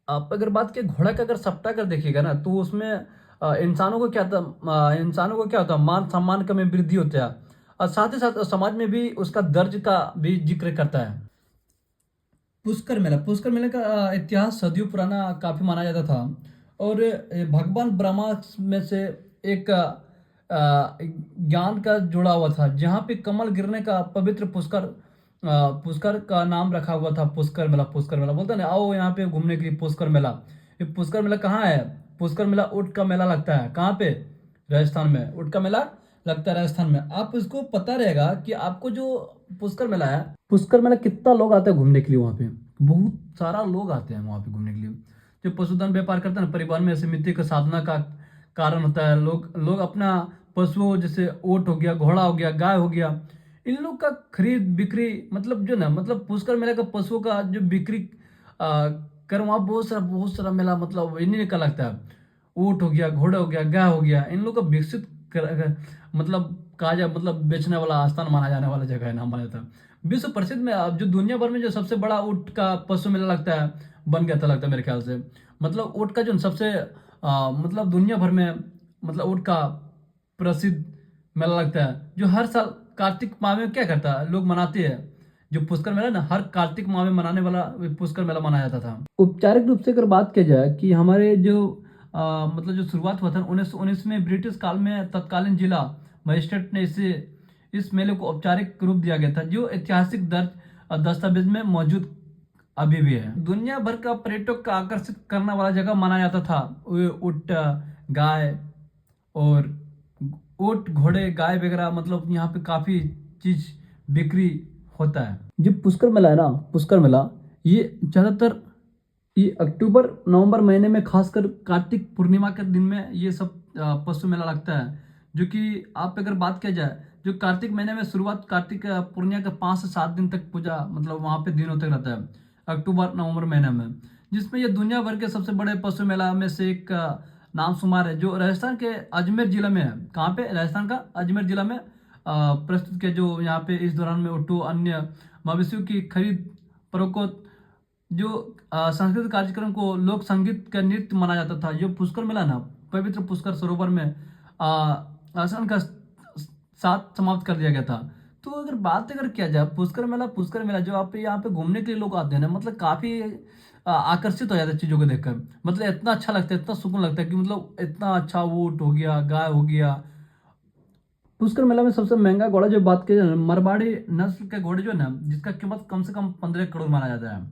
आप अगर बात की घोड़ा का, अगर सप्ताह कर देखिएगा ना, तो उसमें इंसानों को क्या था, इंसानों को क्या होता है, मान सम्मान का में वृद्धि होता है। और साथ ही साथ समाज में भी उसका दर्ज का भी जिक्र करता है। पुष्कर मेला, पुष्कर मेले का इतिहास सदियों पुराना काफी माना जाता था। और भगवान ब्रह्मा में से एक ज्ञान का जुड़ा हुआ था, जहाँ पे कमल गिरने का पवित्र पुष्कर, पुष्कर का नाम रखा हुआ था। पुष्कर मेला, पुष्कर मेला बोलते हैं ना, आओ यहाँ पे घूमने के लिए पुष्कर मेला। ये पुष्कर मेला कहाँ है, पुष्कर मेला ऊँट का मेला लगता है, कहाँ पे, राजस्थान में ऊँट का मेला लगता है राजस्थान में। आप इसको पता रहेगा कि आपको जो पुष्कर मेला है, पुष्कर मेला कितना लोग आते हैं घूमने के लिए वहाँ पे, बहुत सारा लोग आते हैं वहाँ पे घूमने के लिए। जो पशुधन व्यापार करते हैं ना, परिवार में समिति का साधना का कारण होता है। लोग लोग अपना पशुओं, जैसे ऊँट हो गया, घोड़ा हो गया, गाय हो गया, इन लोग का खरीद बिक्री, मतलब जो ना, मतलब पुष्कर मेला का पशुओं का जो बिक्री कर, वहाँ बहुत सारा मेला मतलब इन्हीं का लगता है। ऊँट हो गया, घोड़ा हो गया, गाय हो गया, इन लोग का विकसित मतलब कहा जाए, मतलब बेचने वाला स्थान माना जाने वाला जगह है, नाम माना जाता है। विश्व प्रसिद्ध में अब जो दुनिया भर में जो सबसे बड़ा ऊँट का पशु मेला लगता है, बन गया था लगता है मेरे ख्याल से। मतलब ऊँट का जो सबसे मतलब दुनिया भर में मतलब ऊँट का प्रसिद्ध मेला लगता है, जो हर साल कार्तिक माह में क्या करता है, लोग मनाते हैं। जो पुष्कर मेला ना, हर कार्तिक माह में मनाने वाला पुष्कर मेला मनाया जाता था। औपचारिक रूप से अगर बात की जाए कि हमारे जो मतलब जो शुरुआत हुआ था 1919 में, ब्रिटिश काल में तत्कालीन जिला मजिस्ट्रेट ने इसे इस मेले को औपचारिक रूप दिया गया था, जो ऐतिहासिक दर्ज दस्तावेज में मौजूद अभी भी है। दुनिया भर का पर्यटक का आकर्षित करने वाला जगह माना जाता था। वो ऊँट, गाय और ऊँट, घोड़े, गाय वगैरह, मतलब यहाँ पे काफी चीज बिक्री होता है। जो पुष्कर मेला है ना, पुष्कर मेला ये ज्यादातर ये अक्टूबर नवंबर महीने में, खासकर कार्तिक पूर्णिमा के दिन में ये सब पशु मेला लगता है। जो कि आप अगर बात किया जाए, जो कार्तिक महीने में शुरुआत, कार्तिक पूर्णिमा के 5 से 7 दिन तक पूजा, मतलब वहाँ पे दिनों तक रहता है, अक्टूबर नवंबर महीने में। जिसमें ये दुनिया भर के सबसे बड़े पशु मेला में से एक नाम शुमार है, जो राजस्थान के अजमेर जिला में है। कहाँ पे, राजस्थान का अजमेर जिला में प्रस्तुत किया। जो यहाँ पे इस दौरान में ऑटो अन्य मवेशियों की खरीद फरोख्त, जो सांस्कृतिक कार्यक्रम को लोक संगीत का नृत्य माना जाता था। जो पुष्कर मेला ना, पवित्र पुष्कर सरोवर में आसन का साथ समाप्त कर दिया गया था। तो अगर बात अगर किया जाए पुष्कर मेला, पुष्कर मेला जो आप यहाँ पे घूमने के लिए लोग आते हैं ना, मतलब काफी आकर्षित हो जाते हैं चीजों को देखकर। मतलब इतना अच्छा लगता है, इतना सुकून लगता है कि मतलब इतना अच्छा ऊँट हो गया, गाय हो गया। पुष्कर मेला में सबसे महंगा घोड़ा जो बात की जाए, मारवाड़ी नस्ल के घोड़े जो है ना, जिसका कीमत कम से कम 15 करोड़ माना जाता है।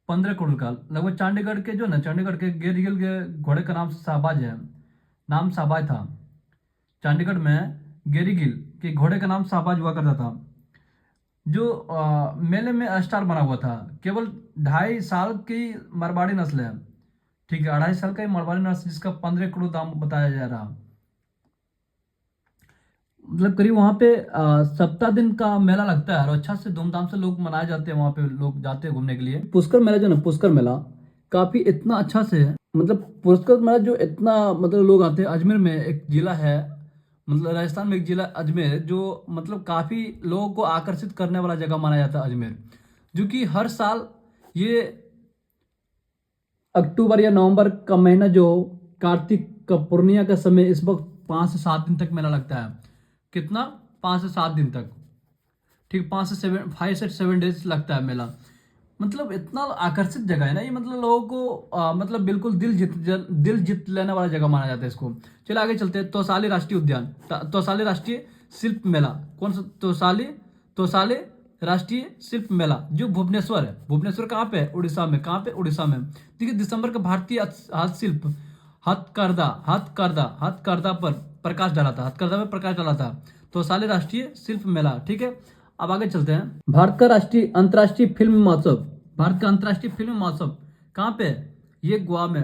15 करोड़ का लगभग। चंडीगढ़ के जो ना, चंडीगढ़ के गेरगिल के घोड़े का नाम शाहबाज है, नाम शाहबाज था। चंडीगढ़ में गेरीगिल के घोड़े का नाम शाहबाज हुआ करता था, जो मेले में स्टार बना हुआ था। केवल 2.5 साल की मारवाड़ी नस्ल है, ठीक है, 2.5 साल का मारवाड़ी नस्ल जिसका 15 करोड़ दाम बताया जा रहा। मतलब करीब वहाँ पे 7 दिन का मेला लगता है और अच्छा से धूमधाम से लोग मनाए जाते हैं, वहाँ पे लोग जाते हैं घूमने के लिए। पुष्कर मेला जो ना, पुष्कर मेला काफी इतना अच्छा से है, मतलब पुष्कर मेला जो इतना मतलब लोग आते हैं। अजमेर में एक जिला है, मतलब राजस्थान में एक जिला अजमेर, जो मतलब काफी लोगों को आकर्षित करने वाला जगह माना जाता है अजमेर, जो कि हर साल ये अक्टूबर या नवंबर का महीना जो कार्तिक का पूर्णिया का समय, इस वक्त 5 से 7 दिन तक मेला लगता है। कितना? 5 से 7 दिन तक, ठीक, 5 से 7 लगता है मेला। मतलब इतना आकर्षित जगह है ना ये, मतलब लोगों को मतलब बिल्कुल दिल जीत लेने वाला जगह माना जाता है इसको। चलिए आगे चलते हैं। तौसाली राष्ट्रीय उद्यान, तौसाली राष्ट्रीय शिल्प मेला, कौन सा? तौसाली राष्ट्रीय शिल्प मेला जो भुवनेश्वर है। भुवनेश्वर कहाँ पे है? उड़ीसा में। कहाँ पे? उड़ीसा में। देखिए दिसंबर का भारतीय हस्तशिल्प हथकरघा पर प्रकाश डाला था, हथकरघा पर प्रकाश डाला था। तौसाली राष्ट्रीय शिल्प मेला, ठीक है। अब आगे चलते हैं। भारत का राष्ट्रीय अंतर्राष्ट्रीय फिल्म महोत्सव, भारत का अंतर्राष्ट्रीय फिल्म महोत्सव कहाँ पे है? ये गोवा में।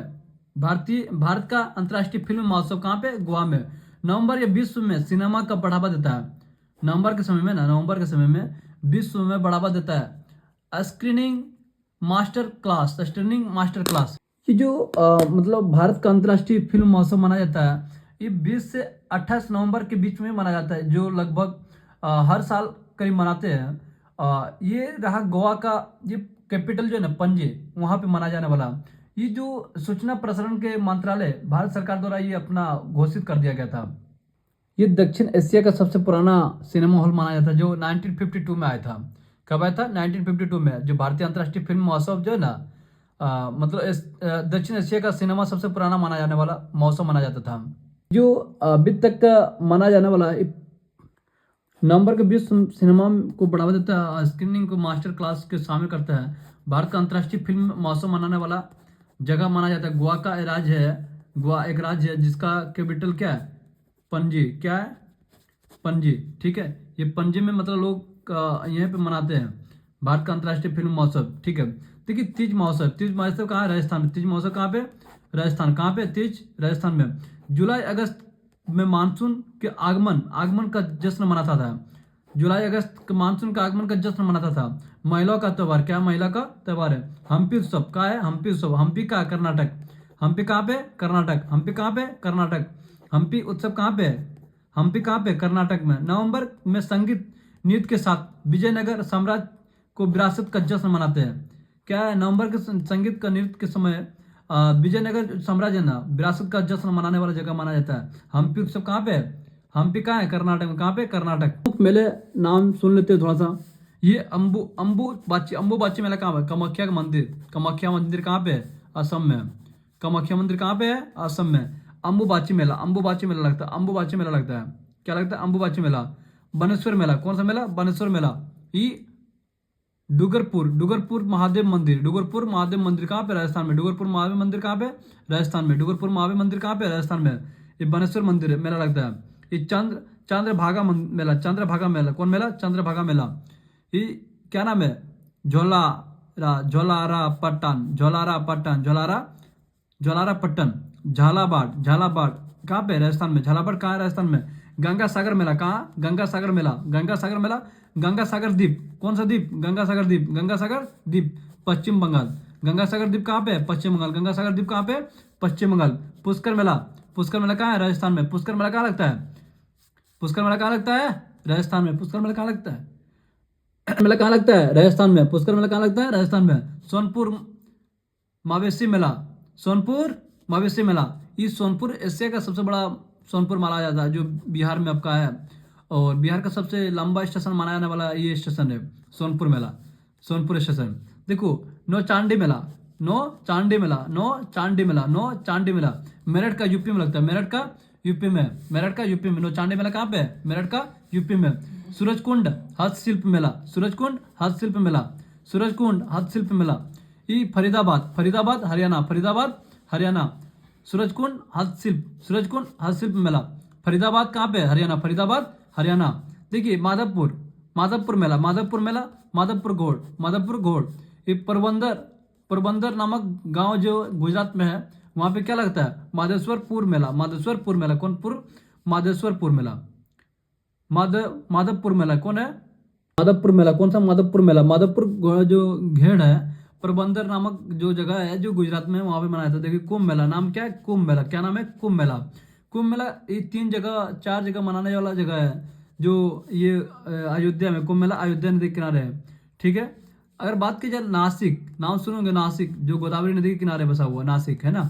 भारत का अंतर्राष्ट्रीय फिल्म महोत्सव कहाँ पे? गोवा में। नवंबर या विश्व में सिनेमा का बढ़ावा देता है। नवंबर के समय में ना, नवंबर के समय में विश्व में बढ़ावा देता है। स्क्रीनिंग मास्टर क्लास, ये जो मतलब भारत का अंतर्राष्ट्रीय फिल्म महोत्सव मनाया जाता है, ये 20 से 28 नवंबर के बीच में मनाया जाता है, जो लगभग हर साल करीब मनाते हैं। ये रहा गोवा का, ये कैपिटल जो है ना पणजी, वहाँ पे मनाया जाने वाला। ये जो सूचना प्रसारण के मंत्रालय भारत सरकार द्वारा ये अपना घोषित कर दिया गया था। ये दक्षिण एशिया का सबसे पुराना सिनेमा हॉल माना जाता है, जो 1952 में आया था। कब आया था? 1952 में। जो भारतीय अंतर्राष्ट्रीय फिल्म महोत्सव जो है ना, मतलब दक्षिण एशिया का सिनेमा सबसे पुराना माना जाने वाला महोत्सव माना जाता था, जो अभी तक का माना जाने वाला नवंबर के 20 सिनेमा को बढ़ावा देता है, स्क्रीनिंग को मास्टर क्लास के शामिल करता है। भारत का अंतर्राष्ट्रीय फिल्म महोत्सव मनाने वाला जगह माना जाता है। गोवा का राज्य है, गोवा एक राज्य है जिसका कैपिटल क्या है? पणजी। क्या है? पणजी, ठीक है। ये पणजी में मतलब लोग यहाँ पे मनाते हैं भारत का अंतर्राष्ट्रीय फिल्म महोत्सव, ठीक है। देखिए तीज महोत्सव कहाँ है? राजस्थान में। तीज महोत्सव कहाँ पे? राजस्थान। कहाँ पे? तीज राजस्थान में। जुलाई अगस्त में मानसून के आगमन का जश्न मनाता था। जुलाई अगस्त के मानसून का आगमन का जश्न मनाता था। महिलाओं का त्यौहार, क्या महिला का त्यौहार है? हम्पी उत्सव। क्या है? हम्पी उत्सव। हम्पी का कर्नाटक। हम्पी कहाँ पे? कर्नाटक। हम्पी कहाँ पे? कर्नाटक। हम्पी उत्सव कहाँ पे है? हम्पी कहाँ पे? कर्नाटक में। नवंबर में संगीत नृत्य के साथ विजयनगर साम्राज्य को विरासत का जश्न मनाते हैं। क्या है? नवंबर के संगीत का नृत्य के समय विजयनगर साम्राज्य ना विरासत का जश्न मनाने वाला जगह माना जाता है। हम्पी उत्सव कहाँ पे है? हम्पी कहाँ है? कर्नाटक में। कहाँ पे? कर्नाटक। मेले नाम सुन लेते हैं थोड़ा सा। ये अंबुबाची मेला कहाँ है? कामाख्या का मंदिर। कामाख्या मंदिर कहाँ पे है? असम में। कामाख्या मंदिर कहाँ पे है? असम में। अंबुबाची मेला लगता है। अंबुबाची मेला लगता है। क्या लगता है? अंबुबाची मेला। बनेश्वर मेला, कौन सा मेला? बनेश्वर मेला। ये डूगरपुर महादेव मंदिर कहाँ पे? राजस्थान में। डूगरपुर महादेव मंदिर कहाँ पे? राजस्थान में। डूगरपुर महादेव मंदिर कहाँ पे? राजस्थान में। ये बनेश्वर मंदिर मेला लगता है। ये चंद्रभागा मेला, कौन मेला? चंद्रभागा मेला। ये क्या नाम है? झोलारा पट्टन, झालावाड़ कहाँ पे? राजस्थान में। झालावाड़ कहाँ है? राजस्थान में। गंगा सागर मेला कहाँ? गंगा सागर मेला। गंगा सागर द्वीप, कौन सा द्वीप? गंगा सागर द्वीप पश्चिम बंगाल। गंगा सागर द्वीप कहाँ पे है? पश्चिम बंगाल। गंगा सागर द्वीप कहाँ पे? पश्चिम बंगाल। पुष्कर मेला कहाँ है? राजस्थान में। पुष्कर मेला कहाँ लगता है? राजस्थान में। पुष्कर मेला कहाँ लगता है? राजस्थान में। पुष्कर मेला कहाँ लगता है? राजस्थान में। सोनपुर मवेशी मेला। ये सोनपुर एशिया का सबसे बड़ा सोनपुर माना जाता है, जो बिहार में आपका है, और बिहार का सबसे लंबा स्टेशन माना जाने वाला ये स्टेशन है सोनपुर स्टेशन। देखो नौ चांडी मेला मेरठ का यूपी में लगता है। मेरठ का यूपी में। नौ चांडी मेला कहाँ पे है? मेरठ का यूपी में। सूरजकुंड हस्तशिल्प मेला ये फरीदाबाद हरियाणा। सूरजकुंड हस्तशिल्प मेला फरीदाबाद कहाँ पे? हरियाणा। देखिए माधवपुर मेला, माधवपुर घोड़। ये पोरबंदर पोरबंदर नामक गांव जो गुजरात में है, वहाँ पे क्या लगता है, माधवेश्वरपुर मेला। माधवेश्वरपुर मेला, कौन पुर, माधवेश्वरपुर मेला, माधवपुर मेला कौन है, माधवपुर मेला। कौन सा माधवपुर मेला, माधवपुर जो घेड़ है, पोरबंदर नामक जो जगह है जो गुजरात में है, वहाँ पे मनाया था। देखिए कुंभ मेला, नाम क्या है, कुंभ मेला। क्या नाम है, कुंभ मेला। कुंभ मेला ये 3 जगह 4 जगह मनाने वाला जगह है, जो ये अयोध्या में कुंभ मेला अयोध्या नदी के किनारे है, ठीक है। अगर बात की जाए नासिक, नाम सुनोगे नासिक, जो गोदावरी नदी के किनारे बसा हुआ नासिक है ना।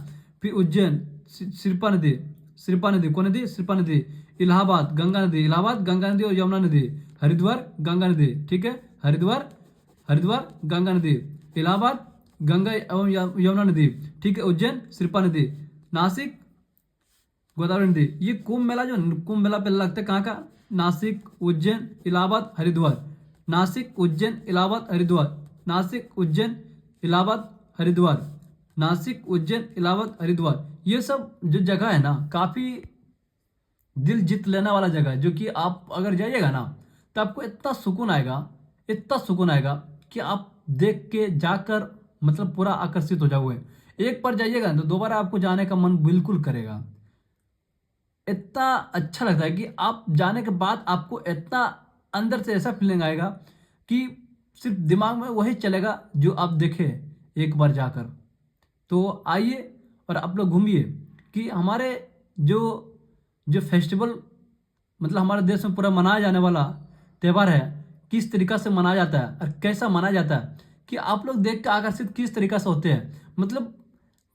फिर उज्जैन, सिरपा नदी, सिरपा नदी कौन नदी, सिरपा नदी। इलाहाबाद गंगा नदी, इलाहाबाद गंगा नदी और यमुना नदी। हरिद्वार गंगा नदी, ठीक है, हरिद्वार, हरिद्वार गंगा नदी। इलाहाबाद गंगा एवं यमुना नदी, ठीक है। उज्जैन सिरपा नदी, नासिक गोदावरी नदी। ये कुंभ मेला जो कुंभ मेला पहले लगता है कहाँ का, नासिक, उज्जैन, इलाहाबाद, हरिद्वार। नासिक, उज्जैन, इलाहाबाद, हरिद्वार। नासिक, उज्जैन, इलाहाबाद, हरिद्वार। नासिक, उज्जैन, इलाहाबाद, हरिद्वार। ये सब जो जगह है ना, काफ़ी दिल जीत लेने वाला जगह है, जो कि आप अगर जाइएगा ना तो आपको इतना सुकून आएगा, इतना सुकून आएगा कि आप देख के जाकर मतलब पूरा आकर्षित हो जाओगे। एक बार जाइएगा तो दोबारा आपको जाने का मन बिल्कुल करेगा। इतना अच्छा लगता है कि आप जाने के बाद आपको इतना अंदर से ऐसा फीलिंग आएगा कि सिर्फ दिमाग में वही चलेगा जो आप देखे एक बार जाकर। तो आइए और आप लोग घूमिए कि हमारे जो जो फेस्टिवल मतलब हमारे देश में पूरा मनाया जाने वाला त्यौहार है, किस तरीका से मनाया जाता है और कैसा मनाया जाता है, कि आप लोग देख के आकर्षित किस तरीका से होते हैं। मतलब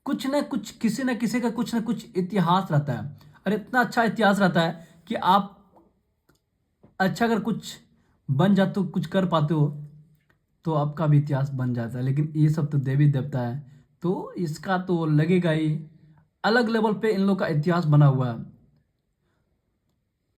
कुछ ना कुछ, किसी न किसी का कुछ ना कुछ इतिहास रहता है, और इतना अच्छा इतिहास रहता है कि आप अच्छा अगर कुछ बन जाते हो, कुछ कर पाते हो, तो आपका भी इतिहास बन जाता है। लेकिन ये सब तो देवी देवता है, तो इसका तो लगेगा ही, अलग लेवल पे इन लोग का इतिहास बना हुआ है।